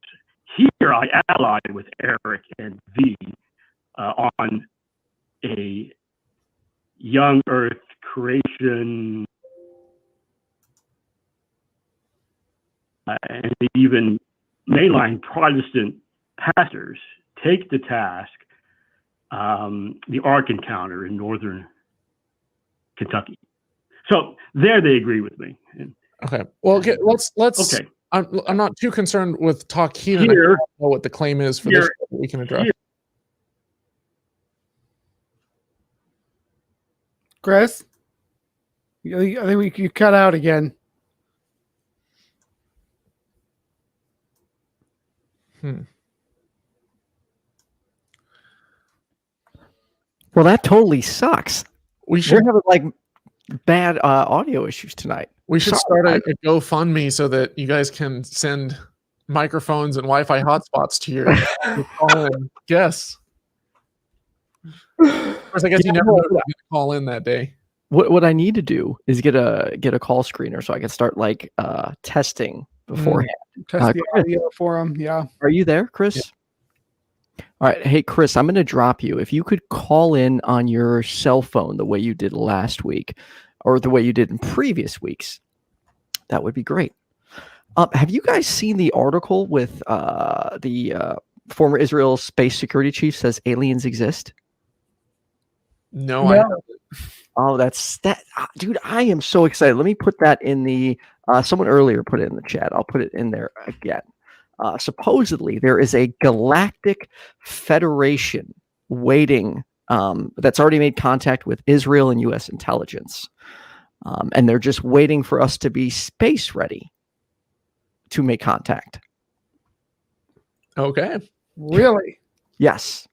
Here I allied with Eric and V on a young earth creation and even mainline Protestant pastors take to task the Ark encounter in northern Kentucky. So there they agree with me. Okay. Well, okay, let's. Okay. I'm not too concerned with Talkeet. I Here- don't know what the claim is for this here- that we can address. here- Chris, I think you cut out again. Well, that totally sucks. We should We're having like bad audio issues tonight. we should Sorry, start a GoFundMe so that you guys can send microphones and Wi-Fi hotspots to your call in guests. Of course, I guess you never know who's going to call in that day. What I need to do is get a call screener so I can start like testing beforehand. Test the Chris, audio for him. Yeah. are you there, Chris? Yeah. All right. Hey, Chris, I'm going to drop you. If you could call in on your cell phone the way you did last week or the way you did in previous weeks, that would be great. Have you guys seen the article with the former Israel space security chief says aliens exist? No, No. I haven't. Oh, that's that, dude. I am so excited. Let me put that in the. Someone earlier put it in the chat. I'll put it in there again. Supposedly, there is a galactic federation waiting that's already made contact with Israel and U.S. intelligence, and they're just waiting for us to be space ready to make contact. Okay. Really? Yes.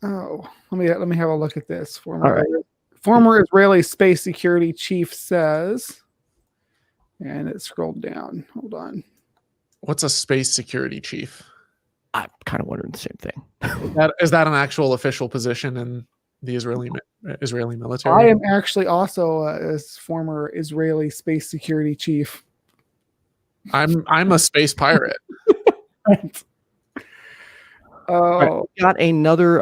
Oh, let me have a look at this. All right. Former Israeli space security chief says, and it scrolled down. Hold on. What's a space security chief? I'm kind of wondering the same thing. Is that an actual official position in the Israeli military? I am actually also a former Israeli space security chief. I'm a space pirate. Oh, Got another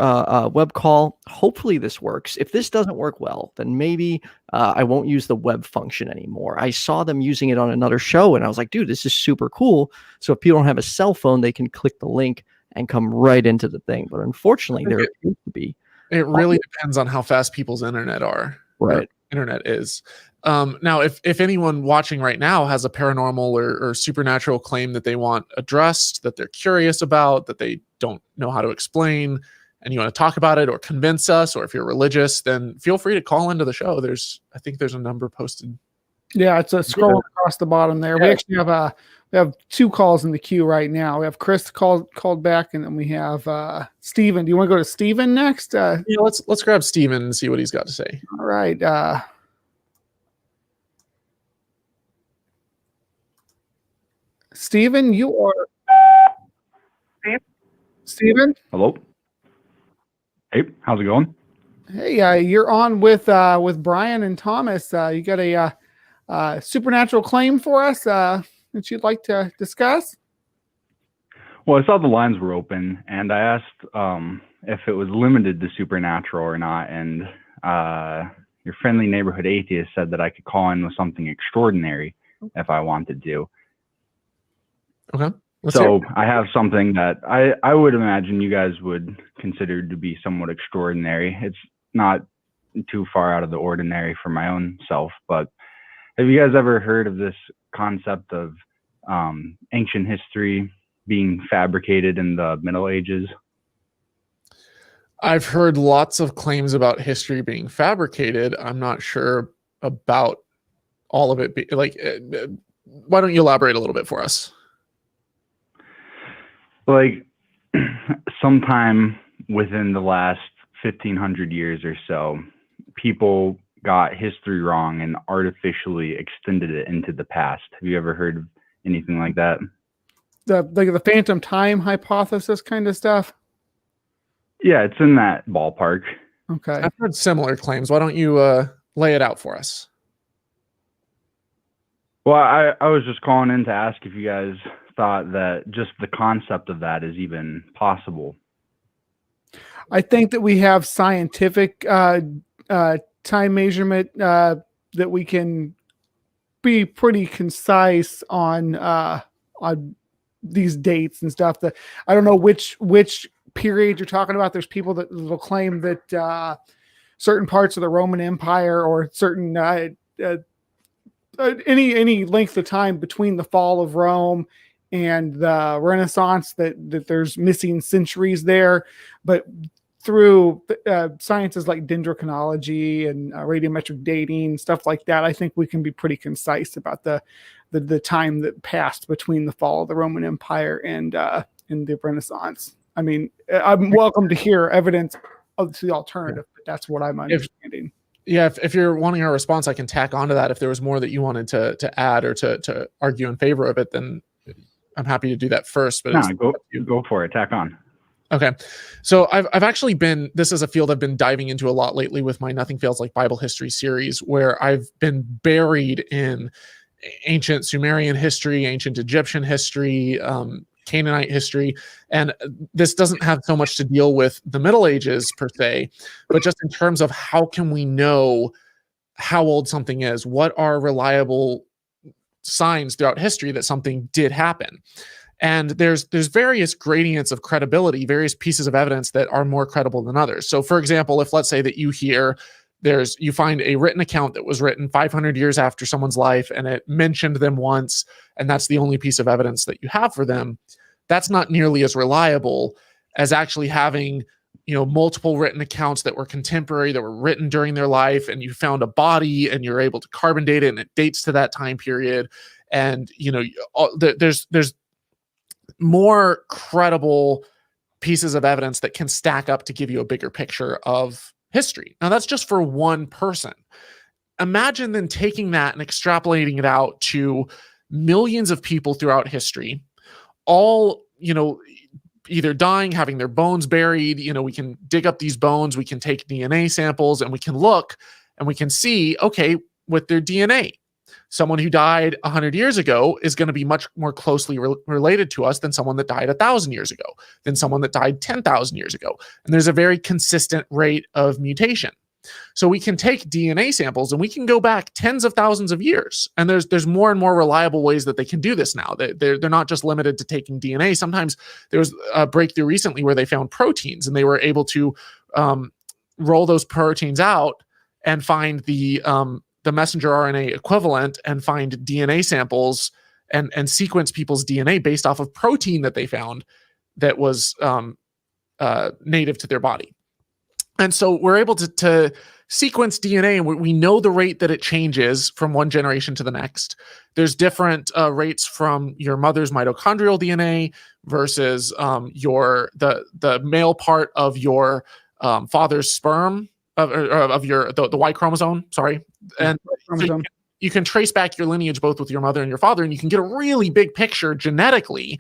web call. Hopefully this works. If this doesn't work well, then maybe I won't use the web function anymore. I saw them using it on another show and I was like, dude, this is super cool. So if people don't have a cell phone, they can click the link and come right into the thing. But unfortunately, there appears to be. It really depends on how fast people's internet are. Right. Internet is. Now, if anyone watching right now has a paranormal or supernatural claim that they want addressed, that they're curious about, that they don't know how to explain, and you want to talk about it or convince us, or if you're religious, then feel free to call into the show. I think there's a number posted. yeah, it's a scrolling across the bottom there. We actually have two calls in the queue right now. We have Chris called back, and then we have Steven. Do you want to go to Steven next? Yeah, let's grab Steven and see what he's got to say. All right. Steven, you are. Steven? Hello. Hey, how's it going? Hey, you're on with Brian and Thomas. You got a supernatural claim for us that you'd like to discuss? Well, I saw the lines were open, and I asked if it was limited to supernatural or not, and your friendly neighborhood atheist said that I could call in with something extraordinary if I wanted to. Okay. Let's hear So it. I have something that I would imagine you guys would consider to be somewhat extraordinary. It's not too far out of the ordinary for my own self, but have you guys ever heard of this concept of ancient history being fabricated in the Middle Ages? I've heard lots of claims about history being fabricated. I'm not sure about all of it. Why don't you elaborate a little bit for us? Like sometime within the last 1500 years or so, people got history wrong and artificially extended it into the past. Have you ever heard of anything like that? The phantom time hypothesis kind of stuff? Yeah, it's in that ballpark. Okay. I've heard similar claims. Why don't you lay it out for us? Well, I was just calling in to ask if you guys thought that just the concept of that is even possible. I think that we have scientific time measurement that we can be pretty concise on these dates and stuff. That I don't know which period you're talking about. There's people that will claim that certain parts of the Roman Empire or certain any length of time between the fall of Rome and the Renaissance that there's missing centuries there, but through sciences like dendrochronology and radiometric dating, stuff like that, I think we can be pretty concise about the time that passed between the fall of the Roman Empire and the Renaissance. I mean, I'm welcome to hear evidence of the alternative, but that's what I'm understanding. If you're wanting a response, I can tack onto that. If there was more that you wanted to add or to argue in favor of it, then I'm happy to do that first. But go for it. Tack on. Okay. So I've actually been, this is a field I've been diving into a lot lately with my Nothing Fails Like Bible History series, where I've been buried in ancient Sumerian history, ancient Egyptian history, Canaanite history. And this doesn't have so much to deal with the Middle Ages per se, but just in terms of how can we know how old something is? What are reliable signs throughout history that something did happen? And there's various gradients of credibility, various pieces of evidence that are more credible than others. So for example, if let's say that you find a written account that was written 500 years after someone's life and it mentioned them once, and that's the only piece of evidence that you have for them, that's not nearly as reliable as actually having, multiple written accounts that were contemporary, that were written during their life, and you found a body and you're able to carbon date it and it dates to that time period. And, there's more credible pieces of evidence that can stack up to give you a bigger picture of history. Now, that's just for one person. Imagine then taking that and extrapolating it out to millions of people throughout history, all, either dying, having their bones buried. We can dig up these bones, we can take DNA samples, and we can look and we can see, okay, with their DNA, someone who died 100 years ago is going to be much more closely related to us than someone that died 1,000 years ago, than someone that died 10,000 years ago. And there's a very consistent rate of mutation. So we can take DNA samples and we can go back tens of thousands of years. And there's more and more reliable ways that they can do this now. They're not just limited to taking DNA. Sometimes there was a breakthrough recently where they found proteins and they were able to roll those proteins out and find the messenger RNA equivalent and find DNA samples and sequence people's DNA based off of protein that they found that was native to their body. And so we're able to sequence DNA, and we know the rate that it changes from one generation to the next. There's different rates from your mother's mitochondrial DNA versus the male part of your father's sperm, of your the Y chromosome. Sorry, and so you can trace back your lineage both with your mother and your father, and you can get a really big picture genetically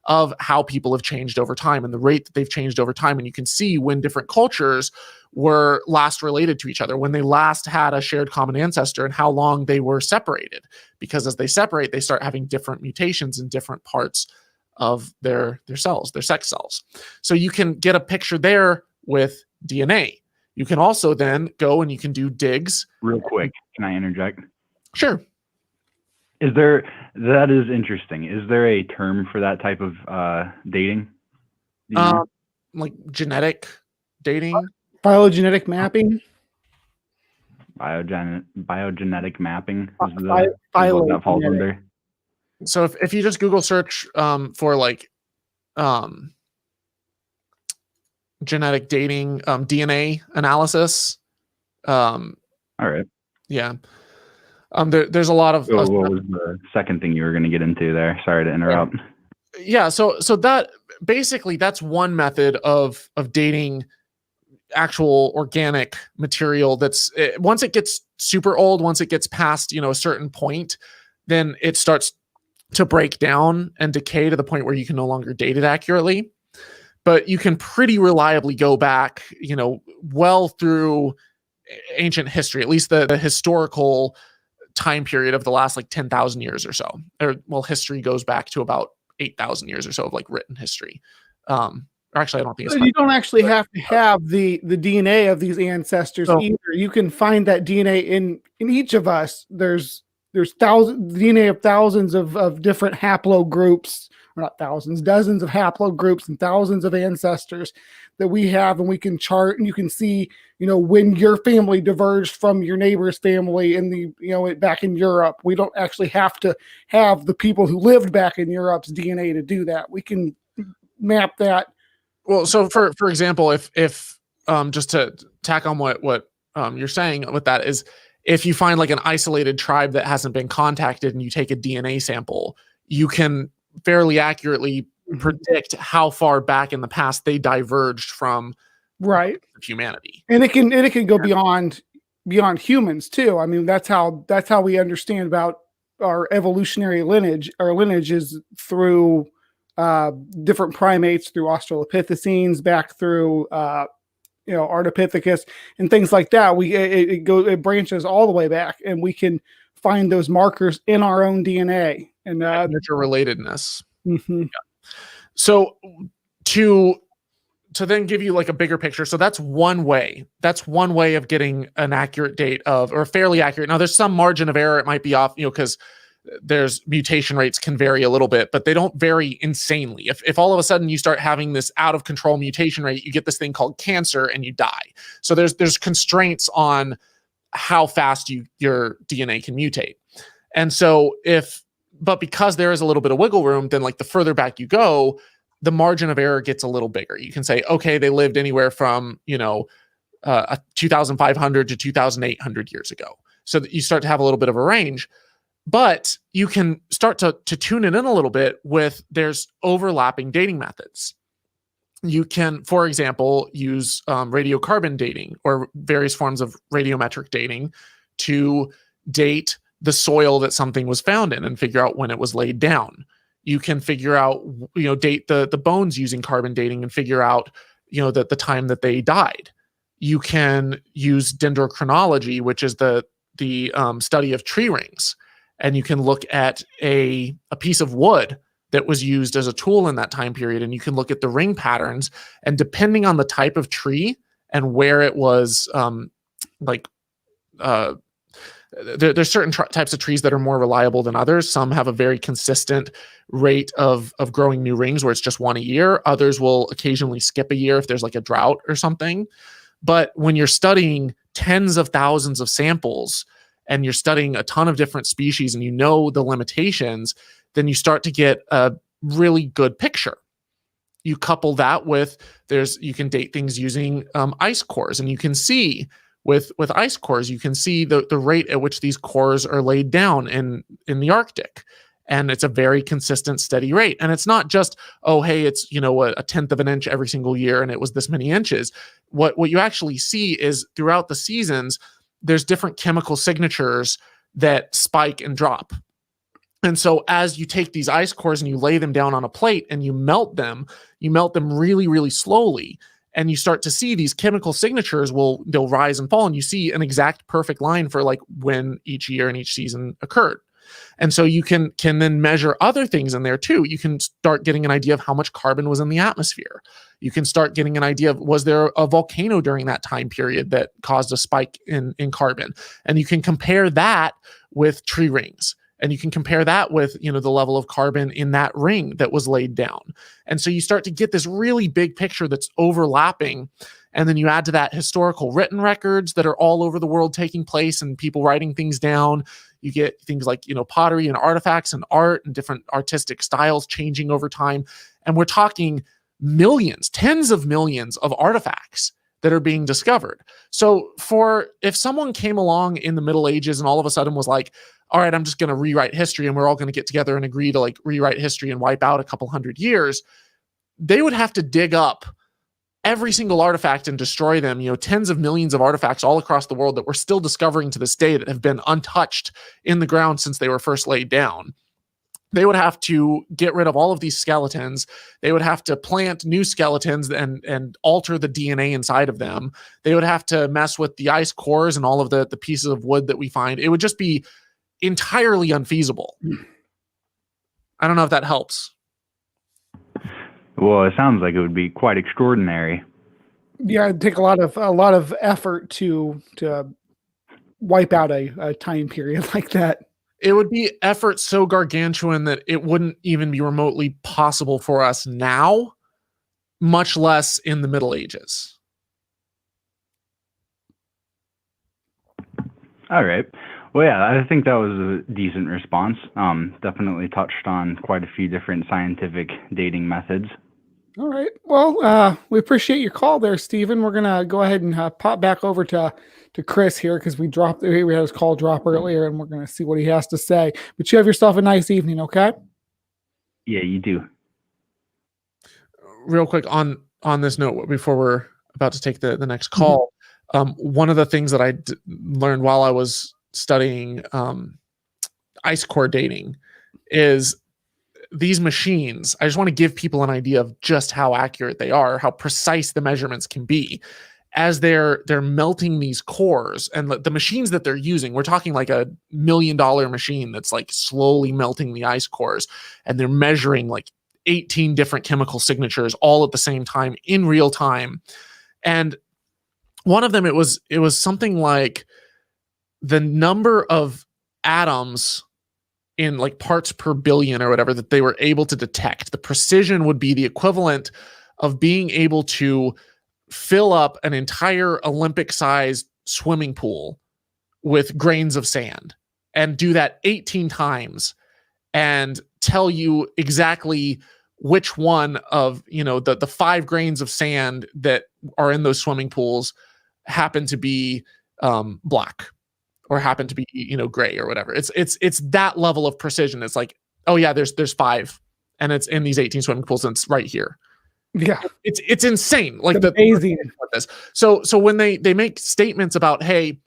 of how people have changed over time and the rate that they've changed over time. And you can see when different cultures were last related to each other, when they last had a shared common ancestor, and how long they were separated. Because as they separate, they start having different mutations in different parts of their cells, their sex cells. So you can get a picture there with DNA. You can also then go and you can do digs. Real quick, can I interject? Sure. That is interesting. Is there a term for that type of dating? Like genetic dating? Phylogenetic mapping? Biogenetic mapping is what that falls under. So if you just Google search for like genetic dating, DNA analysis. All right. Yeah. There's a lot of. What was the second thing you were going to get into there? Sorry to interrupt. Yeah. So that basically that's one method of dating actual organic material. Once it gets super old, once it gets past a certain point, then it starts to break down and decay to the point where you can no longer date it accurately. But you can pretty reliably go back, well through ancient history, at least the historical time period of the last like 10,000 years or so. History goes back to about 8,000 years or so of like written history. Actually, I don't think you don't actually have to have the DNA of these ancestors either. You can find that DNA in each of us. There's there's DNA of thousands of different haplogroups, or not thousands, dozens of haplogroups and thousands of ancestors that we have, and we can chart, and you can see, when your family diverged from your neighbor's family in the, back in Europe. We don't actually have to have the people who lived back in Europe's DNA to do that. We can map that. Well, so for example, if just to tack on what you're saying with that is, if you find like an isolated tribe that hasn't been contacted and you take a DNA sample, you can fairly accurately predict how far back in the past they diverged from humanity. And it can go beyond humans too. I mean, that's how we understand about our evolutionary lineage. Our lineage is through different primates, through Australopithecines, back through Ardipithecus and things like that. It branches all the way back, and we can find those markers in our own DNA and interrelatedness. Mm-hmm. Yeah. So to then give you like a bigger picture. So that's one way. That's one way of getting an accurate date or fairly accurate. Now there's some margin of error. It might be off, because there's mutation rates can vary a little bit, but they don't vary insanely. If all of a sudden you start having this out of control mutation rate, you get this thing called cancer and you die. So there's constraints on how fast your DNA can mutate. And so but because there is a little bit of wiggle room, then like the further back you go, the margin of error gets a little bigger. You can say, okay, they lived anywhere from, 2,500 to 2,800 years ago. So that you start to have a little bit of a range. But you can start to tune it in a little bit there's overlapping dating methods. You can, for example, use radiocarbon dating or various forms of radiometric dating to date the soil that something was found in and figure out when it was laid down. You can figure out, date the bones using carbon dating and figure out, the time that they died. You can use dendrochronology, which is the study of tree rings. And you can look at a piece of wood that was used as a tool in that time period, and you can look at the ring patterns. And depending on the type of tree and where it was, there's certain types of trees that are more reliable than others. Some have a very consistent rate of growing new rings where it's just one a year. Others will occasionally skip a year if there's like a drought or something. But when you're studying tens of thousands of samples, and you're studying a ton of different species and the limitations, then you start to get a really good picture. You couple that with you can date things using ice cores, and you can see with ice cores, you can see the rate at which these cores are laid down in the Arctic. And it's a very consistent, steady rate. And it's not just, oh, hey, it's, a tenth of an inch every single year and it was this many inches. What you actually see is throughout the seasons, there's different chemical signatures that spike and drop. And so as you take these ice cores and you lay them down on a plate and you melt them really, really slowly. And you start to see these chemical signatures they'll rise and fall. And you see an exact perfect line for like when each year and each season occurred. And so you can then measure other things in there too. You can start getting an idea of how much carbon was in the atmosphere. You can start getting an idea of, was there a volcano during that time period that caused a spike in carbon? And you can compare that with tree rings. And you can compare that with, the level of carbon in that ring that was laid down. And so you start to get this really big picture that's overlapping. And then you add to that historical written records that are all over the world taking place and people writing things down. You get things like, pottery and artifacts and art and different artistic styles changing over time. And we're talking millions, tens of millions of artifacts that are being discovered. So if someone came along in the Middle Ages and all of a sudden was like, all right, I'm just going to rewrite history and we're all going to get together and agree to like rewrite history and wipe out a couple hundred years, they would have to dig up every single artifact and destroy them, tens of millions of artifacts all across the world that we're still discovering to this day that have been untouched in the ground since they were first laid down. They would have to get rid of all of these skeletons. They would have to plant new skeletons and alter the DNA inside of them. They would have to mess with the ice cores and all of the pieces of wood that we find. It would just be entirely unfeasible. I don't know if that helps. Well, it sounds like it would be quite extraordinary. Yeah, it'd take a lot of effort to wipe out a time period like that. It would be effort so gargantuan that it wouldn't even be remotely possible for us now, much less in the Middle Ages. All right. Well, yeah, I think that was a decent response. Definitely touched on quite a few different scientific dating methods. All right. Well, we appreciate your call there, Stephen. We're gonna go ahead and pop back over to Chris here because we had his call drop earlier, and we're gonna see what he has to say. But you have yourself a nice evening, okay? Yeah, you do. Real quick on this note, before we're about to take the next call, one of the things that I learned while I was studying ice core dating is these machines. I just want to give people an idea of just how accurate they are, how precise the measurements can be as they're melting these cores. And the machines that they're using, we're talking like $1 million machine that's like slowly melting the ice cores, and they're measuring like 18 different chemical signatures all at the same time in real time. And one of them, it was something like the number of atoms in like parts per billion or whatever that they were able to detect. The precision would be the equivalent of being able to fill up an entire Olympic-sized swimming pool with grains of sand and do that 18 times and tell you exactly which one of, the 5 grains of sand that are in those swimming pools happen to be black or happen to be, gray or whatever. It's that level of precision. It's like, oh yeah, there's 5 and it's in these 18 swimming pools and it's right here. Yeah. It's insane. Like it's amazing. So when they make statements about, hey,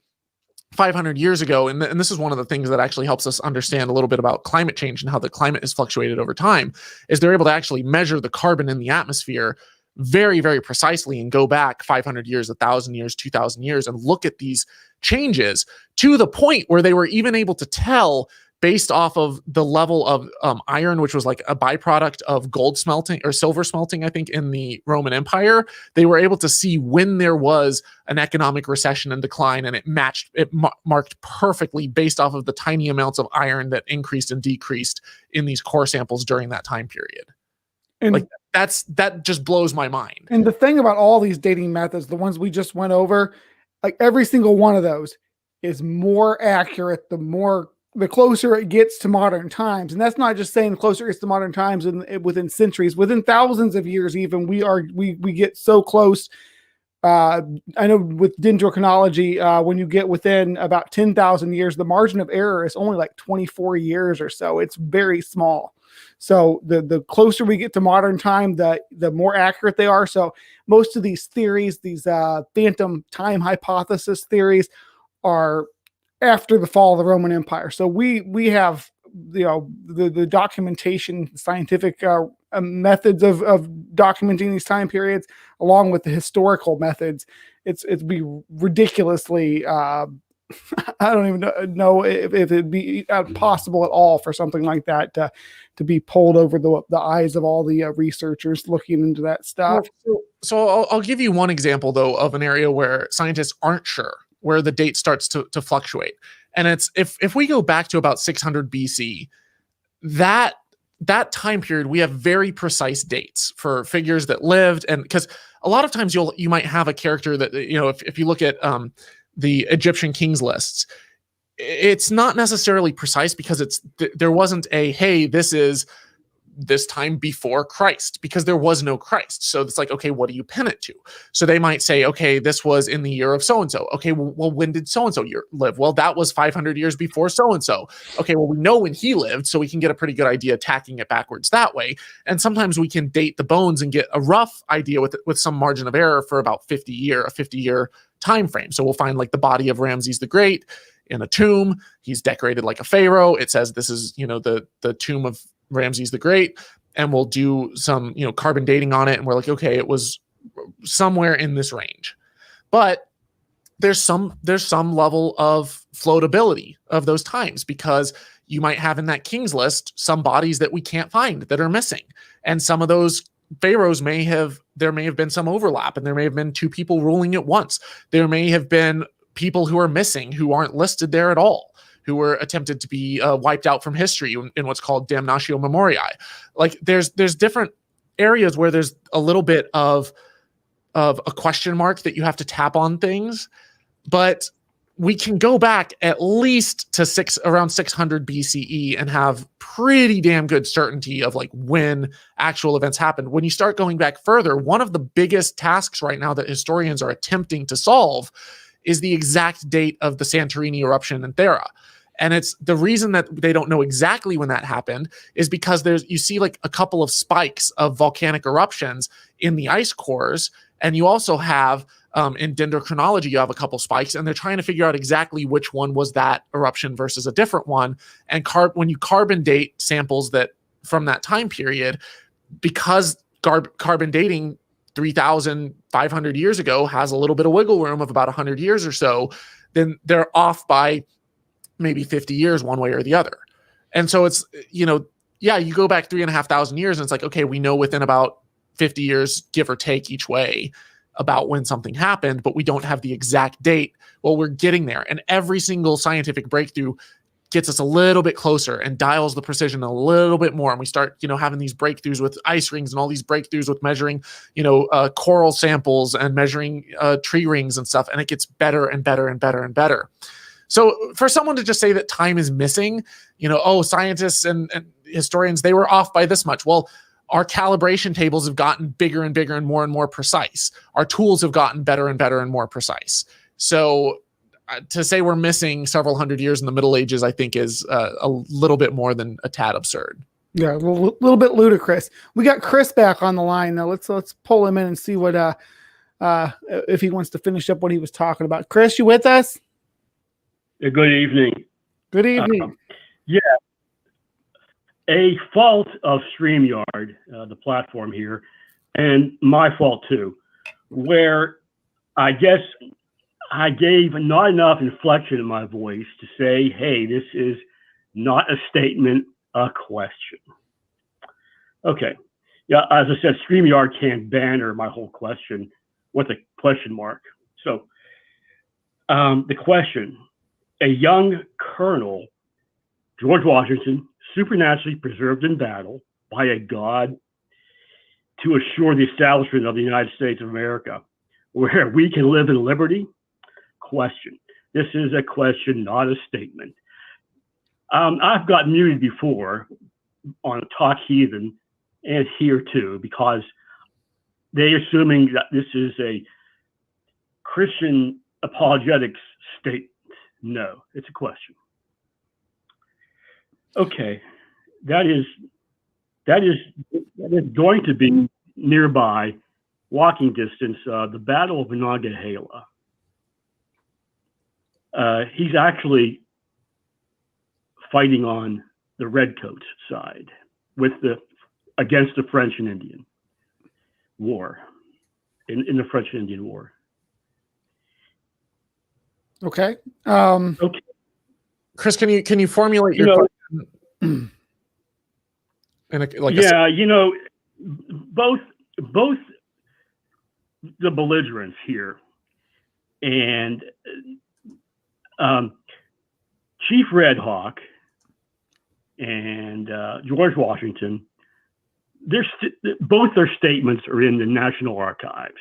500 years ago, and this is one of the things that actually helps us understand a little bit about climate change and how the climate has fluctuated over time, is they're able to actually measure the carbon in the atmosphere very, very precisely and go back 500 years, 1,000 years, 2,000 years, and look at these changes to the point where they were even able to tell, based off of the level of iron, which was like a byproduct of gold smelting or silver smelting, I think, in the Roman Empire. They were able to see when there was an economic recession and decline, and it marked perfectly based off of the tiny amounts of iron that increased and decreased in these core samples during that time period. And like that just blows my mind. And the thing about all these dating methods, the ones we just went over, like every single one of those is more accurate the closer it gets to modern times. And that's not just saying the closer it gets to modern times within centuries, within thousands of years even, we get so close. I know with dendrochronology, when you get within about 10,000 years, the margin of error is only like 24 years or so. It's very small. So the closer we get to modern time, the more accurate they are. So most of these theories, these phantom time hypothesis theories, are after the fall of the Roman Empire. So we have the documentation, scientific methods of documenting these time periods, along with the historical methods. It'd be ridiculously I don't even know if it'd be possible at all for something like that to be pulled over the eyes of all the researchers looking into that stuff. So I'll give you one example though of an area where scientists aren't sure, where the date starts to fluctuate. And it's if we go back to about 600 BC, that time period, we have very precise dates for figures that lived. And because a lot of times you might have a character that, if you look at the Egyptian kings lists, it's not necessarily precise because there wasn't hey, this is this time before Christ, because there was no Christ. So it's like, okay, what do you pin it to? So they might say, okay, this was in the year of so-and-so. Okay, well, when did so-and-so live? Well, that was 500 years before so-and-so. Okay, well, we know when he lived, so we can get a pretty good idea tacking it backwards that way. And sometimes we can date the bones and get a rough idea with some margin of error for about a 50-year time frame. So we'll find like the body of Ramses the Great in a tomb. He's decorated like a pharaoh. It says this is, the tomb of Ramses the Great, and we'll do some, carbon dating on it. And we're like, okay, it was somewhere in this range, but there's some level of floatability of those times, because you might have in that king's list some bodies that we can't find that are missing. And some of those pharaohs there may have been some overlap, and there may have been 2 people ruling at once. There may have been people who are missing who aren't listed there at all, who were attempted to be wiped out from history in what's called damnatio memoriae. Like there's different areas where there's a little bit of a question mark that you have to tap on things, but we can go back at least to around 600 BCE and have pretty damn good certainty of like when actual events happened. When you start going back further, one of the biggest tasks right now that historians are attempting to solve is the exact date of the Santorini eruption in Thera. And it's the reason that they don't know exactly when that happened is because you see like a couple of spikes of volcanic eruptions in the ice cores. And you also have in dendrochronology, you have a couple spikes, and they're trying to figure out exactly which one was that eruption versus a different one. And when you carbon date samples that from that time period, because carbon dating 3,500 years ago has a little bit of wiggle room of about 100 years or so, then they're off by maybe 50 years one way or the other. And so it's, you go back 3,500 years and it's like, okay, we know within about 50 years, give or take each way, about when something happened, but we don't have the exact date. Well, we're getting there. And every single scientific breakthrough gets us a little bit closer and dials the precision a little bit more. And we start, having these breakthroughs with ice rings and all these breakthroughs with measuring, coral samples and measuring tree rings and stuff. And it gets better and better and better and better. So for someone to just say that time is missing, scientists and historians, they were off by this much. Well, our calibration tables have gotten bigger and bigger and more precise. Our tools have gotten better and better and more precise. So to say we're missing several hundred years in the Middle Ages, I think is a little bit more than a tad absurd. Yeah, a little bit ludicrous. We got Chris back on the line though. Let's pull him in and see what if he wants to finish up what he was talking about. Chris, you with us? Good evening. Good evening. Yeah. A fault of StreamYard, the platform here, and my fault too, where I guess I gave not enough inflection in my voice to say, hey, this is not a statement, a question. Okay. Yeah, as I said, StreamYard can't banner my whole question with a question mark. So the question, a young colonel, George Washington, supernaturally preserved in battle by a god to assure the establishment of the United States of America, where we can live in liberty? Question. This is a question, not a statement. I've got muted before on Talk Heathen and here too, because they're assuming that this is a Christian apologetics statement. No, it's a question. Okay, that is going to be nearby, walking distance. The Battle of Monongahela. He's actually fighting on the Redcoats side against the French and Indian War, in the French and Indian War. Okay. Okay. Chris, can you formulate your question? Both the belligerents here and Chief Red Hawk and George Washington, both their statements are in the National Archives.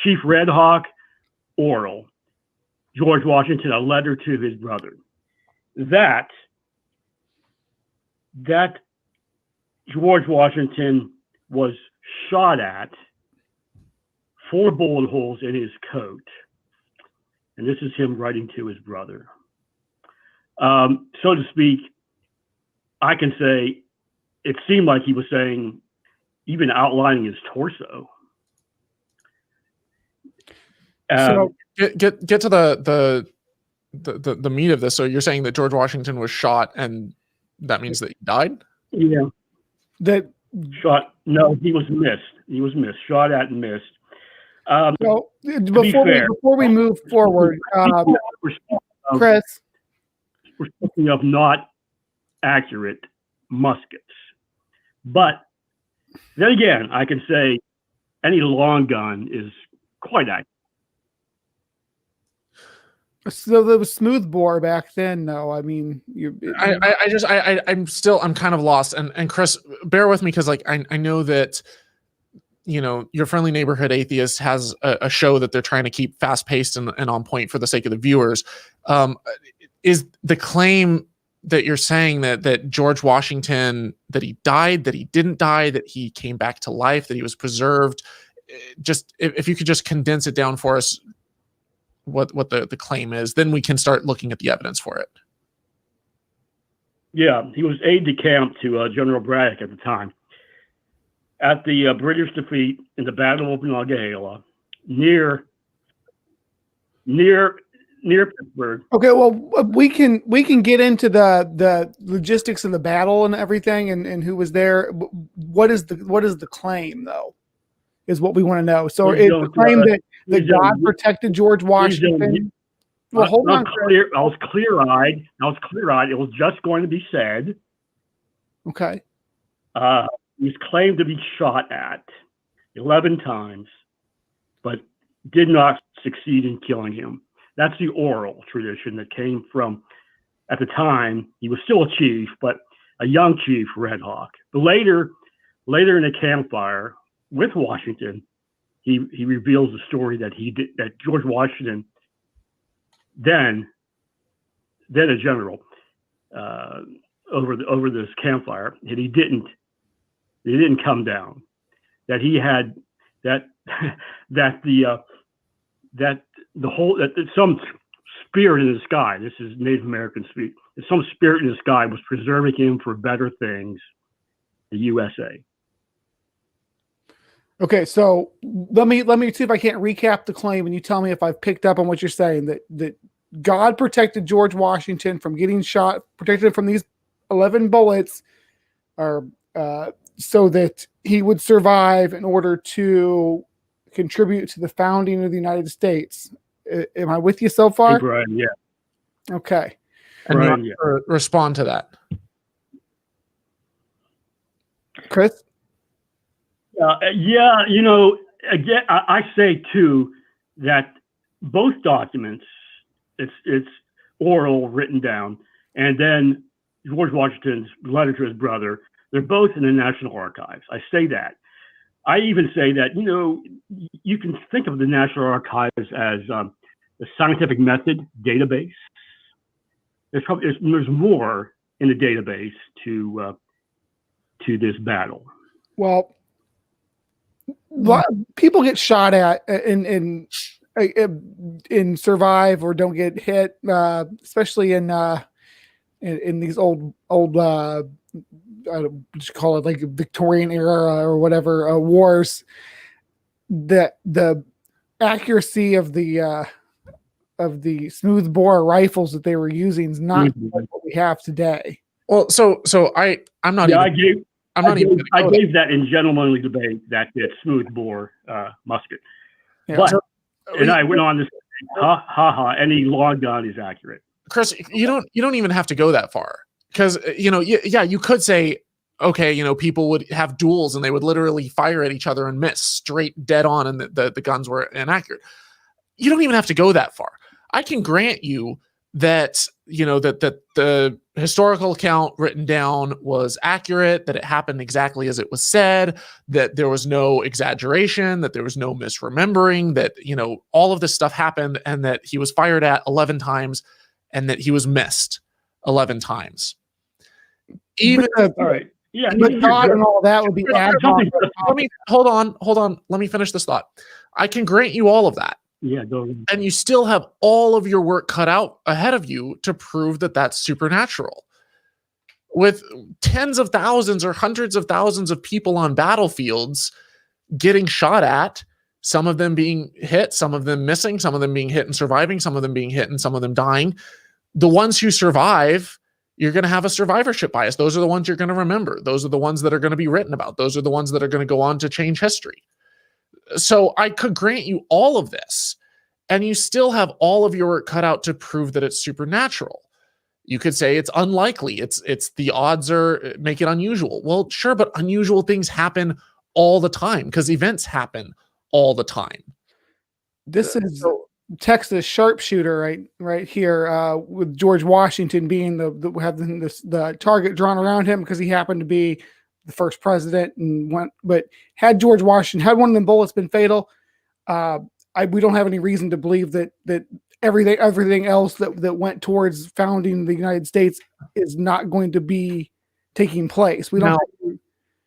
Chief Red Hawk, oral. George Washington, a letter to his brother. That George Washington was shot at, 4 bullet holes in his coat. And this is him writing to his brother. So to speak, I can say it seemed like he was saying, even outlining his torso. So get to the meat of this. So you're saying that George Washington was shot, and that means that he died? Yeah. That shot? No, he was missed. He was missed. Shot at and missed. So before we move forward, Chris, we're speaking of not accurate muskets, but then again, I can say any long gun is quite accurate. So there was smooth bore back then, though. I mean, I'm kind of lost. And Chris, bear with me because like I know that your friendly neighborhood atheist has a show that they're trying to keep fast paced and on point for the sake of the viewers. Is the claim that you're saying that George Washington, that he died, that he didn't die, that he came back to life, that he was preserved? Just if you could just condense it down for us, what the claim is, then we can start looking at the evidence for it. Yeah, he was aide de camp to General Braddock at the time. At the British defeat in the Battle of Monongahela, near Pittsburgh. Okay, well, we can get into the logistics of the battle and everything, and who was there. What is the claim, though? Is what we want to know. So is the claim that God protected George Washington? Well, hold on. I was clear-eyed. It was just going to be said. Okay. He was claimed to be shot at 11 times, but did not succeed in killing him. That's the oral tradition that came from, at the time, he was still a chief, but a young chief, Red Hawk. But later in a campfire with Washington, he reveals the story that George Washington, then a general, over this campfire, and he didn't come down. That he had some spirit in the sky. This is Native American speak. Some spirit in the sky was preserving him for better things, the USA. Okay, so let me see if I can't recap the claim, and you tell me if I've picked up on what you're saying. That God protected George Washington from getting shot, protected him from these 11 bullets, or so that he would survive in order to contribute to the founding of the United States. Am I with you so far? Hey, Brian, yeah. Okay. And Brian, respond to that, Chris. Yeah, again, I say too that both documents, it's oral, written down, and then George Washington's letter to his brother, they're both in the National Archives. I say that. I even say that, you can think of the National Archives as a scientific method database. There's more in the database to this battle. Well, people get shot at and survive or don't get hit, especially in these old I don't just call it like Victorian era or whatever wars. The accuracy of the smooth bore rifles that they were using is not what we have today. Well, so I'm not. Yeah, even, I gave that in gentlemanly debate that it's smooth bore musket. Yeah. But and I went on to say, any long gun is accurate. Chris, you don't even have to go that far, because you could say, okay, people would have duels and they would literally fire at each other and miss straight dead on, and the guns were inaccurate. You don't even have to go that far. I can grant you that that the historical account written down was accurate, that it happened exactly as it was said, that there was no exaggeration, that there was no misremembering, that all of this stuff happened, and that he was fired at 11 times and that he was missed 11 times. Even all right, yeah, but God and all that would be added on. Let me hold on. Let me finish this thought. I can grant you all of that. Yeah, and you still have all of your work cut out ahead of you to prove that that's supernatural. With tens of thousands or hundreds of thousands of people on battlefields getting shot at, some of them being hit, some of them missing, some of them being hit and surviving, some of them being hit and some of them dying. The ones who survive, you're going to have a survivorship bias. Those are the ones you're going to remember. Those are the ones that are going to be written about. Those are the ones that are going to go on to change history. So I could grant you all of this, and you still have all of your work cut out to prove that it's supernatural. You could say it's unlikely. It's the odds make it unusual. Well, sure, but unusual things happen all the time because events happen all the time. This is Texas sharpshooter right here, with George Washington being the target drawn around him because he happened to be the first president and went. But had George Washington had one of them bullets been fatal, we don't have any reason to believe that everything else that went towards founding the United States is not going to be taking place. We don't.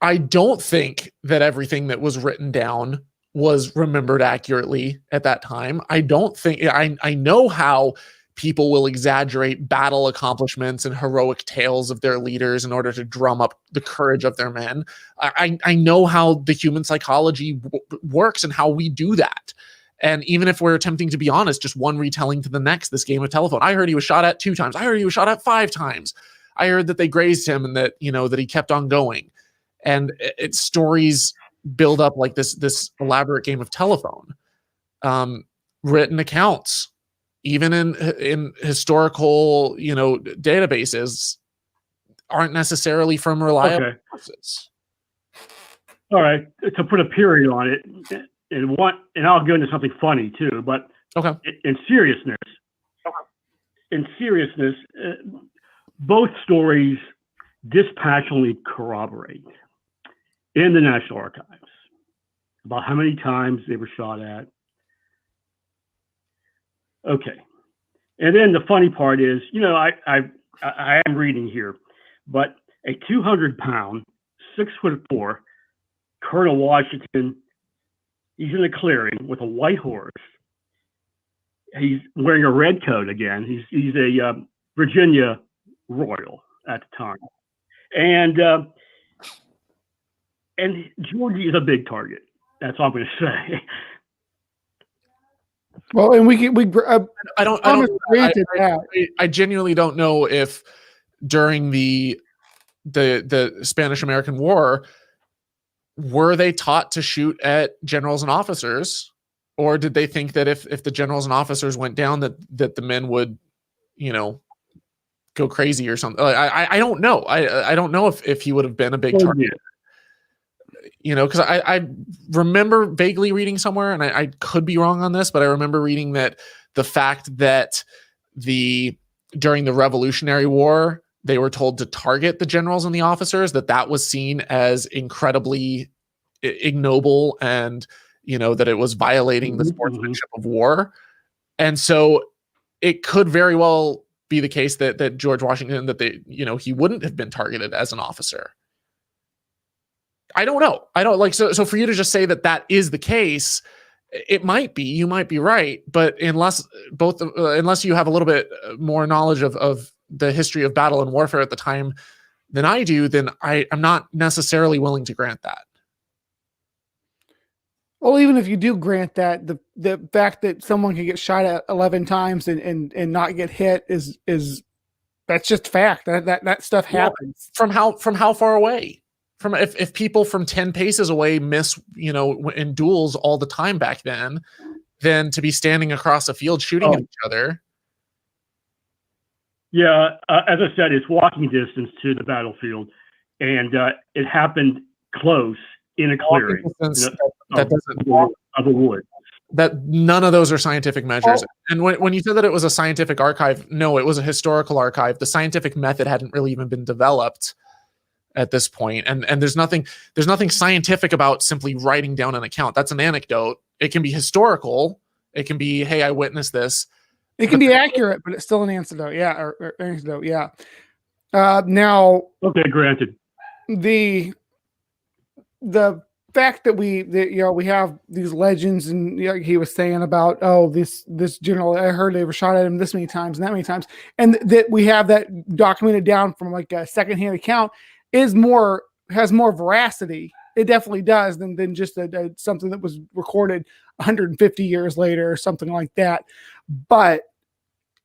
I don't think that everything that was written down was remembered accurately at that time. I don't think I know how people will exaggerate battle accomplishments and heroic tales of their leaders in order to drum up the courage of their men. I know how the human psychology works and how we do that. And even if we're attempting to be honest, just one retelling to the next, this game of telephone. I heard he was shot at 2 times. I heard he was shot at 5 times. I heard that they grazed him and that, that he kept on going. And it's stories build up like this elaborate game of telephone. Written accounts, even in historical, databases, aren't necessarily from reliable sources. All right, to put a period on it, and I'll go into something funny too, but okay. In seriousness, both stories dispassionately corroborate in the National Archives about how many times they were shot at. Okay. And then the funny part is, I am reading here, but a 200-pound, 6'4" Colonel Washington, he's in a clearing with a white horse. He's wearing a red coat again. He's a Virginia Royal at the time. And Georgie is a big target. That's all I'm going to say. Well, and I genuinely don't know if during the Spanish-American War, were they taught to shoot at generals and officers, or did they think that if the generals and officers went down, that the men would, go crazy or something? I don't know. I don't know if he would have been a big target. Because I remember vaguely reading somewhere, and I could be wrong on this, but I remember reading that the fact that during the Revolutionary War, they were told to target the generals and the officers, that was seen as incredibly ignoble, and that it was violating the sportsmanship of war. And so it could very well be the case that George Washington, that he wouldn't have been targeted as an officer. I don't know. I don't like, so for you to just say that is the case, it might be, you might be right, but unless you have a little bit more knowledge of the history of battle and warfare at the time than I do, then I'm not necessarily willing to grant that. Well, even if you do grant that, the fact that someone can get shot at 11 times and not get hit is that's just fact. That stuff happens. From how far away? From if people from 10 paces away miss, in duels all the time back then to be standing across a field shooting at each other. Yeah, as I said, it's walking distance to the battlefield, and it happened close in a clearing of a wood. That none of those are scientific measures. And when you said that it was a scientific archive, no, it was a historical archive. The scientific method hadn't really even been developed at this point. And there's nothing scientific about simply writing down an account. That's an anecdote. It can be historical. It can be, hey, I witnessed this. It can be accurate, but it's still an anecdote. Yeah. Or anecdote. Yeah. Now, okay, granted. The fact that we have these legends, and he was saying about, this general, I heard they were shot at him this many times and that many times, and that we have that documented down from like a secondhand account has more veracity. It definitely does than just something that was recorded 150 years later or something like that. But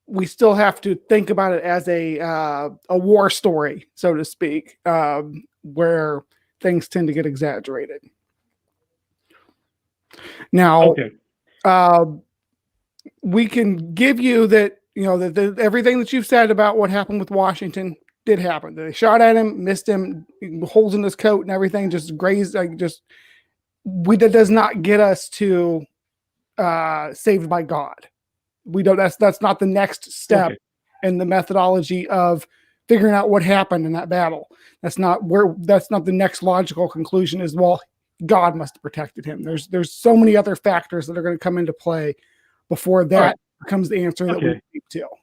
we still have to think about it as a war story, so to speak, where things tend to get exaggerated. Now, we can give you that, that everything that you've said about what happened with Washington did happen. They shot at him, missed him, holes in his coat and everything, just grazed, that does not get us to Saved by God. We don't. That's not the next step in the methodology of figuring out what happened in that battle. That's not the next logical conclusion is, well, God must have protected him. There's so many other factors that are going to come into play before that becomes the answer that we need to. All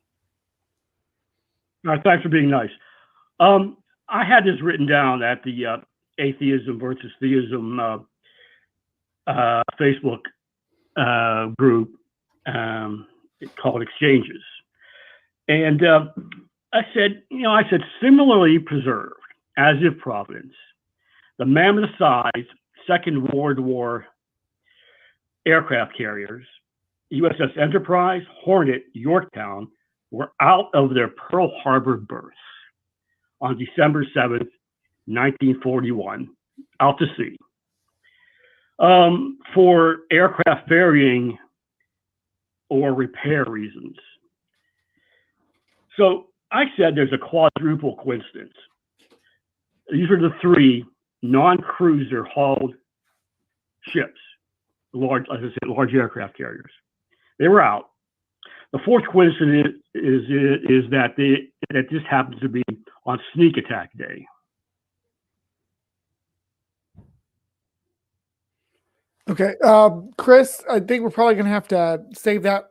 right, thanks for being nice. I had this written down at the Atheism versus Theism Facebook group called Exchanges. And I said, similarly preserved, as if Providence, the mammoth-sized Second World War aircraft carriers, USS Enterprise, Hornet, Yorktown, were out of their Pearl Harbor berths on December 7th, 1941, out to sea, for aircraft ferrying or repair reasons. So I said there's a quadruple coincidence. These are the three non-cruiser hauled ships, large aircraft carriers. They were out. The fourth coincidence is that this happens to be on sneak attack day. Okay, Chris, I think we're probably going to have to save that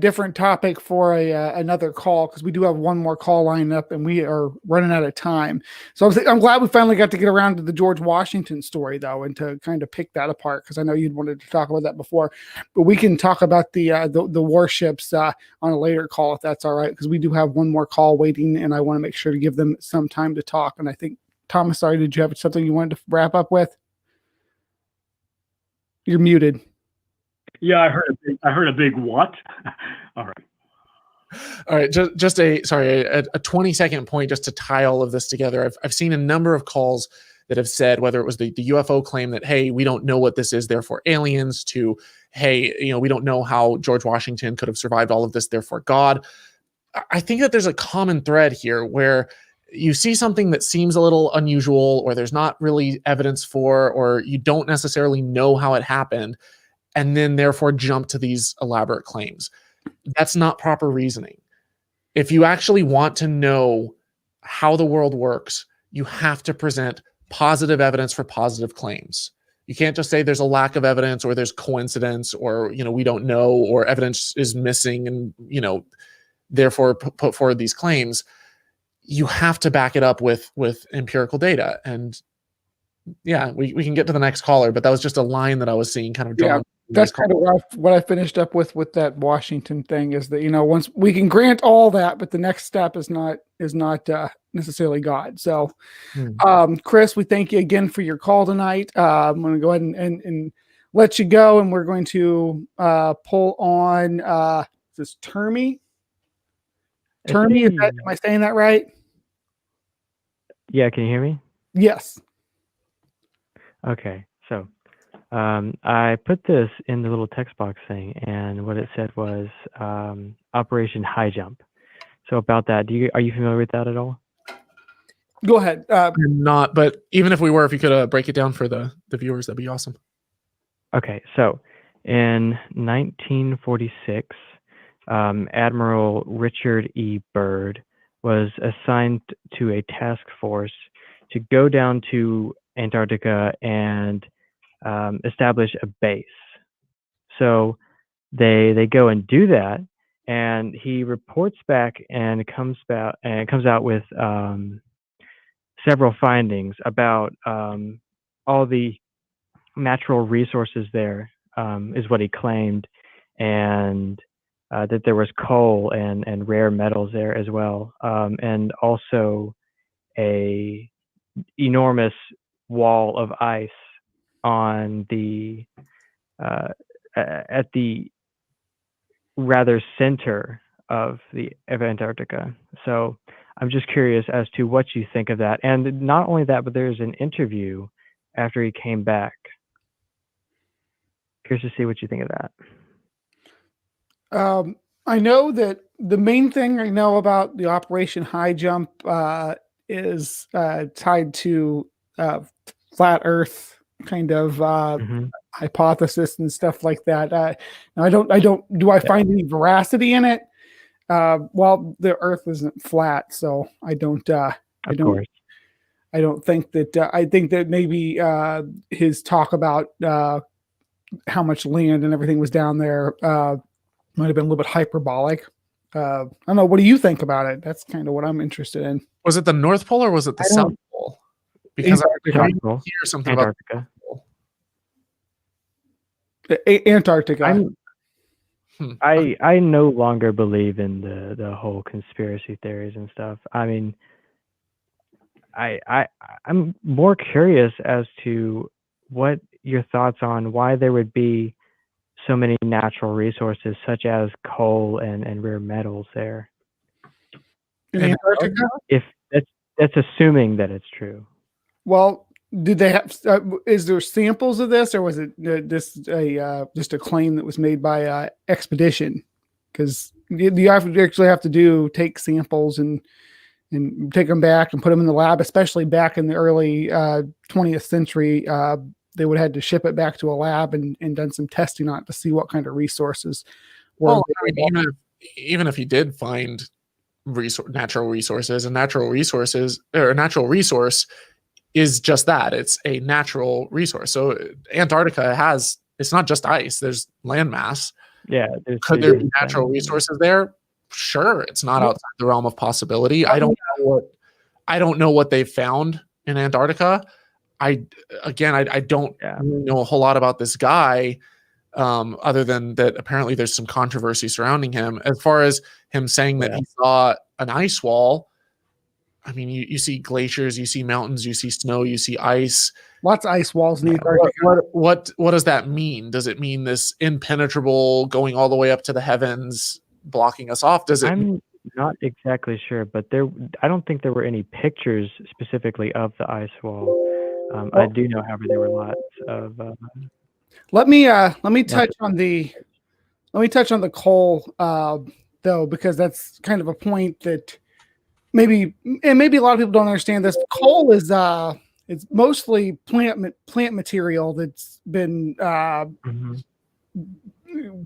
different topic for another call, because we do have one more call lined up and we are running out of time. So I'm glad we finally got to get around to the George Washington story, though, and to kind of pick that apart, because I know you'd wanted to talk about that before. But we can talk about the warships on a later call, if that's all right, because we do have one more call waiting and I want to make sure to give them some time to talk. And I think, Thomas, sorry, did you have something you wanted to wrap up with? You're muted. Yeah, I heard a big what? All right. Just a 20-second point just to tie all of this together. I've seen a number of calls that have said, whether it was the UFO claim that, hey, we don't know what this is, therefore aliens, to, hey, we don't know how George Washington could have survived all of this, therefore God. I think that there's a common thread here where you see something that seems a little unusual, or there's not really evidence for, or you don't necessarily know how it happened, and then therefore jump to these elaborate claims. That's not proper reasoning. If you actually want to know how the world works, you have to present positive evidence for positive claims. You can't just say there's a lack of evidence, or there's coincidence, or, we don't know, or evidence is missing, and, therefore put forward these claims. You have to back it up with empirical data. And yeah, we can get to the next caller, but that was just a line that I was seeing kind of drawn. Yeah, that's kind of what I finished up with that Washington thing, is that, once we can grant all that, but the next step is not necessarily God. So, Chris, we thank you again for your call tonight. I'm going to go ahead and let you go, and we're going to pull on this Termy. Termy, am I saying that right? Yeah, can you hear me? Yes. Okay, so I put this in the little text box thing, and what it said was Operation High Jump. So about that, are you familiar with that at all? Go ahead. I'm not, but even if we were, if you could break it down for the viewers, that'd be awesome. Okay, so in 1946, Admiral Richard E. Byrd was assigned to a task force to go down to Antarctica and establish a base. So they go and do that, and he reports back and comes out with several findings about all the natural resources there, is what he claimed, and that there was coal and rare metals there as well, and also a enormous wall of ice on the at the rather center of Antarctica. So I'm just curious as to what you think of that. And not only that, but there's an interview after he came back. Curious to see what you think of that. I know that the main thing I know about the Operation High Jump is tied to flat Earth kind of Mhm. hypothesis and stuff like that. Now do I find any veracity in it? Well, the Earth isn't flat, so I don't. Of course. I don't think that. I think that maybe his talk about how much land and everything was down there might have been a little bit hyperbolic. I don't know. What do you think about it? That's kind of what I'm interested in. Was it the North Pole or was it the I South don't- Pole? Because I Antarctica. hear something about Antarctica. Antarctica. I no longer believe in the whole conspiracy theories and stuff. I mean, I'm more curious as to what your thoughts on why there would be so many natural resources such as coal and rare metals there. In And- Antarctica. If that's assuming that it's true. Well, did they have? Is there samples of this, or was it just a claim that was made by expedition? Because you actually have to take samples and take them back and put them in the lab, especially back in the early 20th century. They would have had to ship it back to a lab and done some testing on it to see what kind of resources were. Well, I mean, even if you did find natural resources, and natural resources or a natural resource is just that, it's a natural resource. So Antarctica it's not just ice, there's landmass. Yeah. Could there be natural resources there? Sure, it's not outside the realm of possibility. I don't know what they've found in Antarctica. I don't know a whole lot about this guy, other than that apparently there's some controversy surrounding him. As far as him saying that he saw an ice wall, I mean, you see glaciers, you see mountains, you see snow, you see ice. Lots of ice walls in Antarctica. What does that mean? Does it mean this impenetrable going all the way up to the heavens, blocking us off? I'm not exactly sure, but I don't think there were any pictures specifically of the ice wall. I do know, however, there were lots of. Let me touch on the coal though, because that's kind of a point that maybe a lot of people don't understand. This coal is it's mostly plant material that's been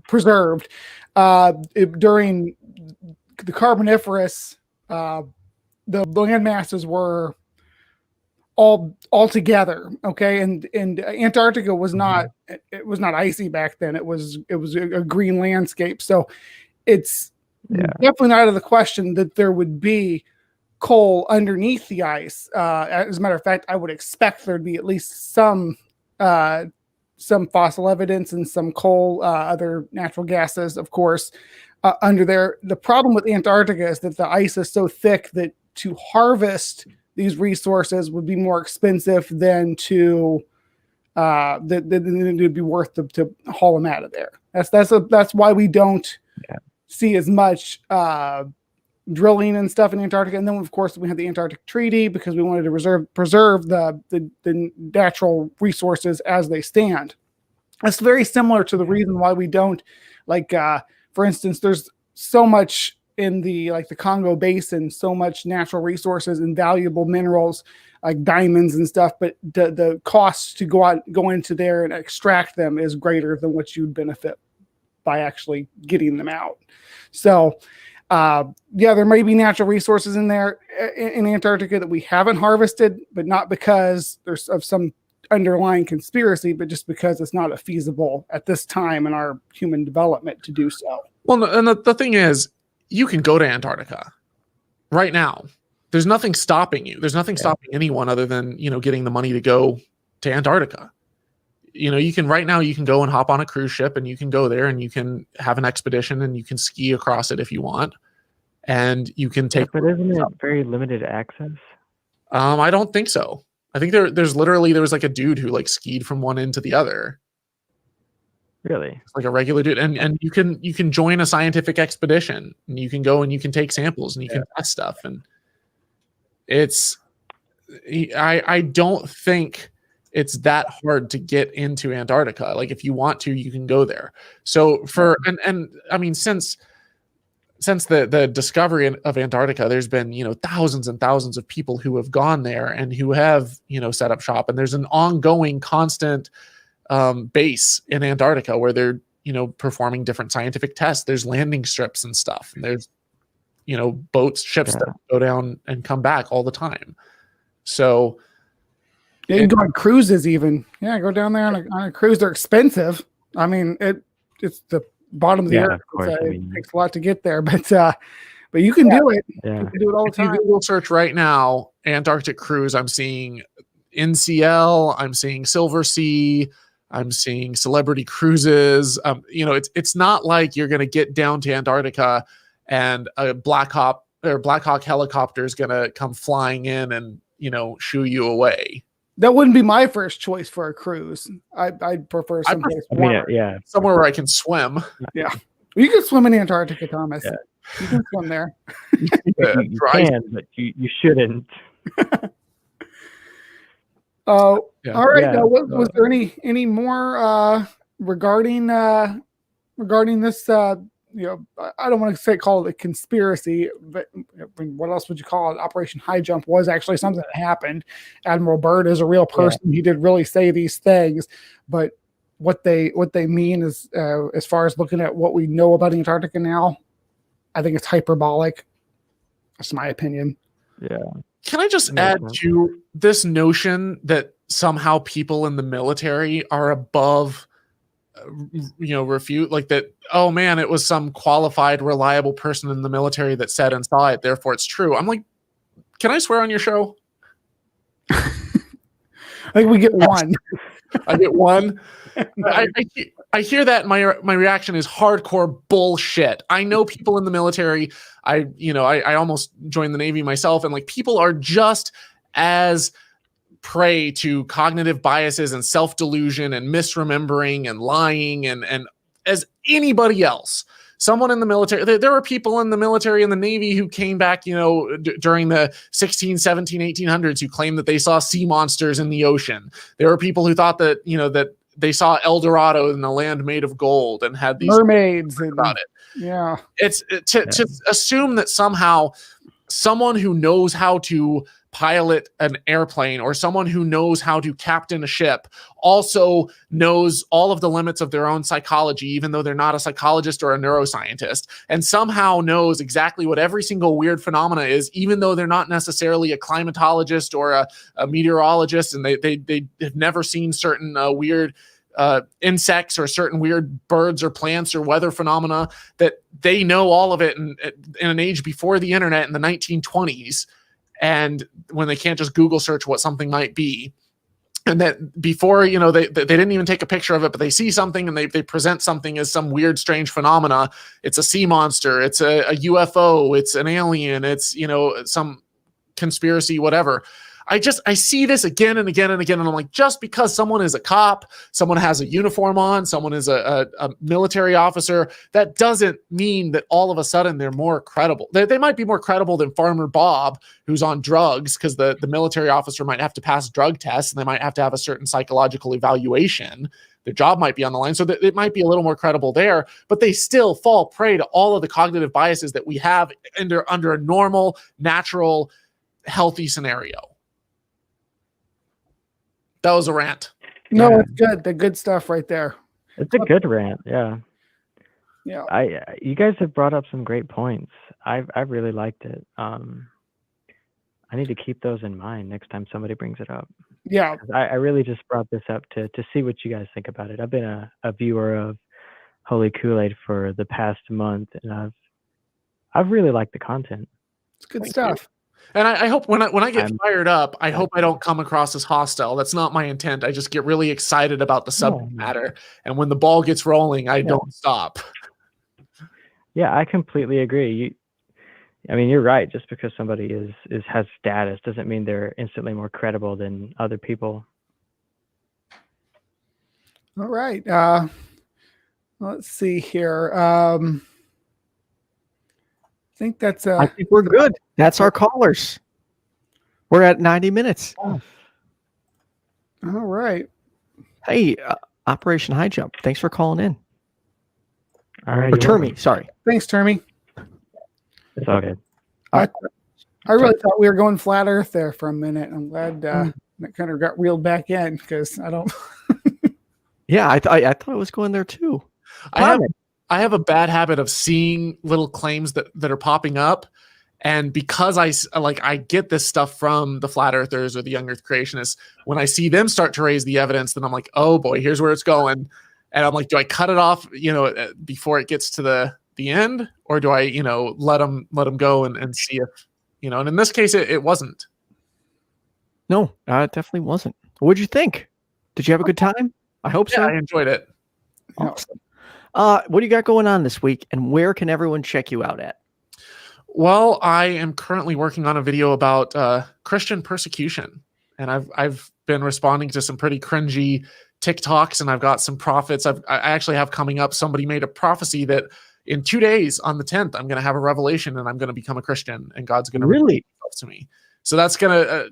preserved during the Carboniferous. The land masses were all together, okay, and Antarctica was not icy back then. It was a green landscape, so it's definitely not out of the question that there would be coal underneath the ice. As a matter of fact, I would expect there'd be at least some fossil evidence and some coal, other natural gases, of course, under there. The problem with Antarctica is that the ice is so thick that to harvest these resources would be more expensive than to that it would be worth to haul them out of there. That's why we don't see as much drilling and stuff in Antarctica. And then of course we had the Antarctic Treaty because we wanted to preserve the natural resources as they stand. That's very similar to the reason why we don't, like for instance, there's so much in the Congo Basin, so much natural resources and valuable minerals like diamonds and stuff, but the cost to go into there and extract them is greater than what you'd benefit by actually getting them out. So there may be natural resources in there in Antarctica that we haven't harvested, but not because there's of some underlying conspiracy, but just because it's not feasible at this time in our human development to do so. Well, and the thing is, you can go to Antarctica right now. There's nothing stopping you. There's nothing stopping anyone other than, getting the money to go to Antarctica. You can go and hop on a cruise ship and you can go there and you can have an expedition and you can ski across it if you want. And you can take. But isn't it very limited access? I don't think so. I think there was like a dude who skied from one end to the other. Really? Like a regular dude. And you can join a scientific expedition and you can go and you can take samples and you can test stuff. And I don't think it's that hard to get into Antarctica. Like if you want to, you can go there. So and I mean, since since the discovery of Antarctica, there's been, thousands and thousands of people who have gone there and who have, set up shop. And there's an ongoing constant base in Antarctica where they're, performing different scientific tests. There's landing strips and stuff. And there's, boats, ships that go down and come back all the time. So you can go on cruises even. Yeah, go down there on a cruise. They're expensive. I mean, it's the bottom of the earth. It takes a lot to get there, but you can do it. Yeah. You can do it all the time. If you Google search right now, Antarctic cruise, I'm seeing NCL, I'm seeing Silver Sea, I'm seeing Celebrity Cruises. It's not like you're going to get down to Antarctica and a Black Hawk helicopter is going to come flying in and, shoo you away. That wouldn't be my first choice for a cruise. I'd prefer someplace warmer. Somewhere where I can swim. Yeah. You can swim in Antarctica, Thomas. Yeah. You can swim there. You can, but you shouldn't. All right. Now, was there any more regarding this? I don't want to call it a conspiracy, but what else would you call it? Operation High Jump was actually something that happened. Admiral Byrd is a real person. Yeah. He did really say these things, but what they mean is, as far as looking at what we know about Antarctica now, I think it's hyperbolic. That's my opinion. Yeah. Can I just add to this notion that somehow people in the military are above, refute, like that, oh man, it was some qualified, reliable person in the military that said and saw it, therefore it's true. I'm like, can I swear on your show? I think we get one. I get one. I hear that. My reaction is hardcore bullshit. I know people in the military. I almost joined the Navy myself, and like people are just as prey to cognitive biases and self-delusion and misremembering and lying and as anybody else. Someone in the military, there were people in the military and the Navy who came back, during the 16, 17, 1800s who claimed that they saw sea monsters in the ocean. There were people who thought that, that they saw El Dorado in a land made of gold and had these mermaids about it. Yeah. It's to assume that somehow someone who knows how to pilot an airplane or someone who knows how to captain a ship also knows all of the limits of their own psychology, even though they're not a psychologist or a neuroscientist, and somehow knows exactly what every single weird phenomena is, even though they're not necessarily a climatologist or a meteorologist, and they have never seen certain weird insects or certain weird birds or plants or weather phenomena, that they know all of it in an age before the internet in the 1920s. And when they can't just Google search what something might be, and that before, they didn't even take a picture of it, but they see something and they present something as some weird, strange phenomena. It's a sea monster. It's a UFO. It's an alien. It's, some conspiracy, whatever. I see this again and again and again. And I'm like, just because someone is a cop, someone has a uniform on, someone is a military officer, that doesn't mean that all of a sudden they're more credible. They might be more credible than Farmer Bob, who's on drugs, because the military officer might have to pass drug tests and they might have to have a certain psychological evaluation. Their job might be on the line. So that it might be a little more credible there, but they still fall prey to all of the cognitive biases that we have under a normal, natural, healthy scenario. That was a rant. No, it's good. The good stuff right there. It's a good rant. Yeah. Yeah. You guys have brought up some great points. I really liked it. I need to keep those in mind next time somebody brings it up. Yeah. I really just brought this up to see what you guys think about it. I've been a viewer of Holy Koolaid for the past month, and I've really liked the content. It's good stuff. And I hope when I get fired up, I hope I don't come across as hostile. That's not my intent. I just get really excited about the subject matter. And when the ball gets rolling, I don't stop. Yeah, I completely agree. You're right. Just because somebody has status doesn't mean they're instantly more credible than other people. All right. Let's see here. I think we're good. That's our callers. We're at 90 minutes. All right. Hey, Operation High Jump. Thanks for calling in. All right. Or Termy, sorry. Thanks, Termy. It's all good. I really thought we were going flat Earth there for a minute. I'm glad that kind of got reeled back in because I don't. Yeah, I thought it was going there too. I have a bad habit of seeing little claims that are popping up, and because I get this stuff from the flat earthers or the young earth creationists, when I see them start to raise the evidence, then I'm like, oh boy, here's where it's going. And I'm like, do I cut it off, before it gets to the end, or do I, let them go and see if, and in this case, it wasn't. No, it definitely wasn't. What'd you think? Did you have a good time? I hope so. I enjoyed it. Awesome. What do you got going on this week, and where can everyone check you out at? Well, I am currently working on a video about Christian persecution, and I've been responding to some pretty cringy TikToks, and I've got some prophets. I actually have coming up. Somebody made a prophecy that in 2 days, on the 10th, I'm going to have a revelation, and I'm going to become a Christian, and God's going to reveal himself to me. So that's gonna,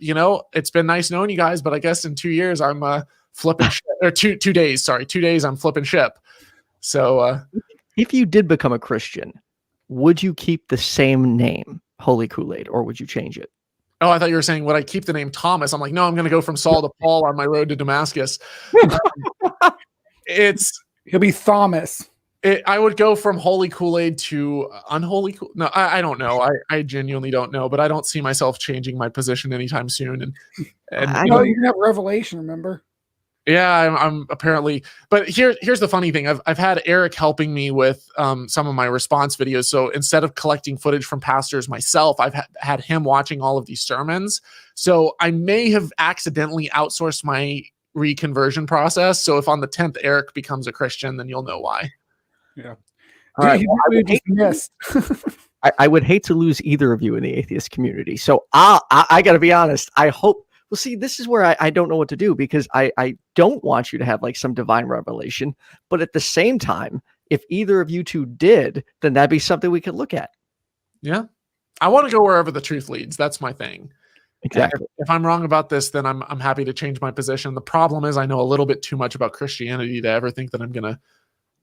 it's been nice knowing you guys, but I guess in 2 years I'm flipping ship, or 2 days. Sorry, 2 days I'm flipping ship. So if you did become a Christian, would you keep the same name, Holy Koolaid, or would you change it? Oh, I thought you were saying, would I keep the name Thomas? I'm like, no, I'm going to go from Saul to Paul on my road to Damascus. He'll be Thomas. I would go from Holy Koolaid to Unholy Kool. No, I don't know. I genuinely don't know, but I don't see myself changing my position anytime soon. And you can have revelation, remember? Yeah, I'm apparently, but here's the funny thing. I've had Eric helping me with some of my response videos. So instead of collecting footage from pastors myself, I've had him watching all of these sermons. So I may have accidentally outsourced my reconversion process. So if on the 10th Eric becomes a Christian, then you'll know why. Yeah. All right. I would hate to lose either of you in the atheist community. So I got to be honest. I hope. Well, see, this is where I don't know what to do, because I don't want you to have like some divine revelation. But at the same time, if either of you two did, then that'd be something we could look at. Yeah. I want to go wherever the truth leads. That's my thing. Exactly. If I'm wrong about this, then I'm happy to change my position. The problem is I know a little bit too much about Christianity to ever think that I'm going to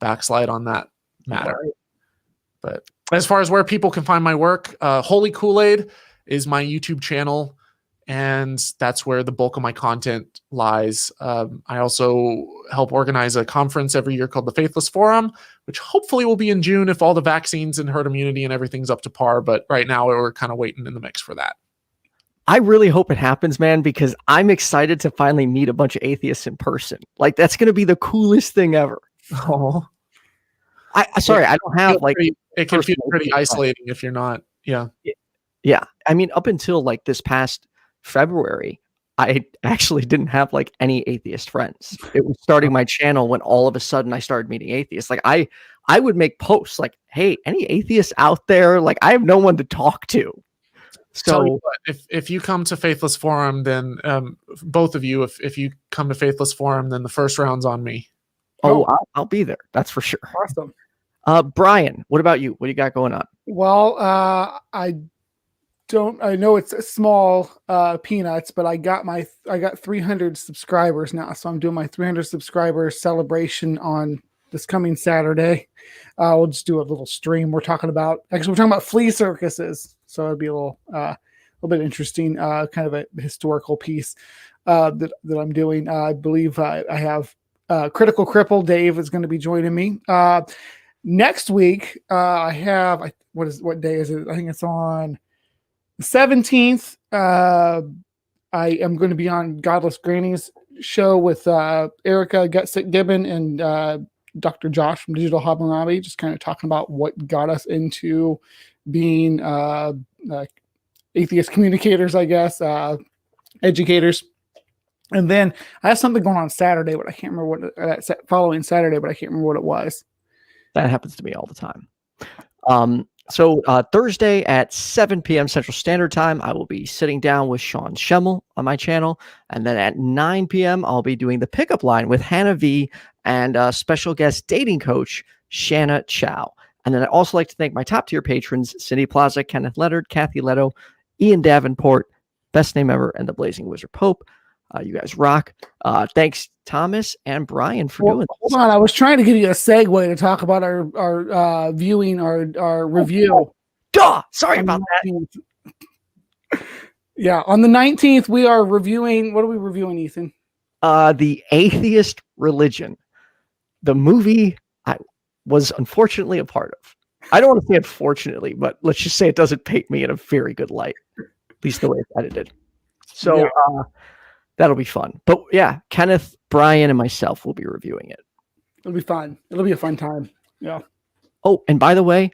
backslide on that matter. Right. But as far as where people can find my work, Holy Koolaid is my YouTube channel. And that's where the bulk of my content lies. I also help organize a conference every year called the Faithless Forum, which hopefully will be in June if all the vaccines and herd immunity and everything's up to par. But right now we're kind of waiting in the mix for that. I really hope it happens, man, because I'm excited to finally meet a bunch of atheists in person. Like, that's going to be the coolest thing ever. Oh, I don't have like. It can feel pretty isolating if you're not. Yeah. Yeah. I mean, up until like this past February, I actually didn't have like any atheist friends. It was starting my channel when all of a sudden I started meeting atheists. Like I would make posts like, hey, any atheists out there? Like, I have no one to talk to. So if you come to Faithless Forum, then both of you, if you come to Faithless Forum, then the first round's on me. Oh, I'll be there. That's for sure. Awesome. Brian, what about you? What do you got going on? Well, I know it's small peanuts, but I got 300 subscribers now. So I'm doing my 300 subscribers celebration on this coming Saturday. We'll just do a little stream. We're talking about flea circuses. So it'll be a little bit interesting, kind of a historical piece that I'm doing. I believe I have Critical Cripple Dave is going to be joining me. Next week, I have, what day is it? I think it's on the 17th. I am going to be on Godless Granny's show with Erica Gutsick-Gibbon and Dr. Josh from Digital Hobby, just kind of talking about what got us into being atheist communicators, I guess, educators. And then I have something going on Saturday, but I can't remember following Saturday, but I can't remember what it was. That happens to me all the time. So Thursday at 7 p.m. Central Standard Time, I will be sitting down with Sean Schemmel on my channel. And then at 9 p.m., I'll be doing the pickup line with Hannah V and special guest dating coach, Shanna Chow. And then I'd also like to thank my top tier patrons, Cindy PLAZA, Kenneth Leonard, Kathy Letto, Ian Davenport, Best Name Ever, and the Blazing Wizard Pope. You guys rock. Thanks, Thomas and Brian, for doing this. Hold on. I was trying to give you a segue to talk about our viewing, our review. Duh! Sorry On about the that. 19th. Yeah, on the 19th, we are reviewing. What are we reviewing, Ethan? The Atheist Religion, the movie I was unfortunately a part of. I don't want to say unfortunately, but let's just say it doesn't paint me in a very good light, at least the way it's edited. So Yeah. that'll be fun. But yeah, Kenneth, Brian, and myself will be reviewing it. It'll be fun. It'll be a fun time. Yeah. Oh, and by the way,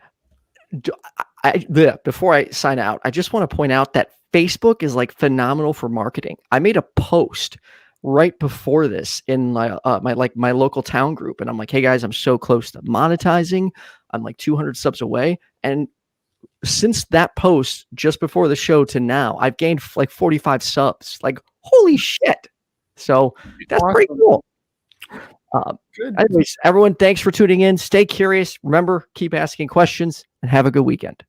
before I sign out, I just want to point out that Facebook is like phenomenal for marketing. I made a post right before this in my my local town group, and I'm like, hey guys, I'm so close to monetizing. I'm like 200 subs away, and since that post just before the show to now, I've gained like 45 subs. Like, holy shit! So that's pretty cool. Good. Anyways, everyone, thanks for tuning in. Stay curious. Remember, keep asking questions, and have a good weekend.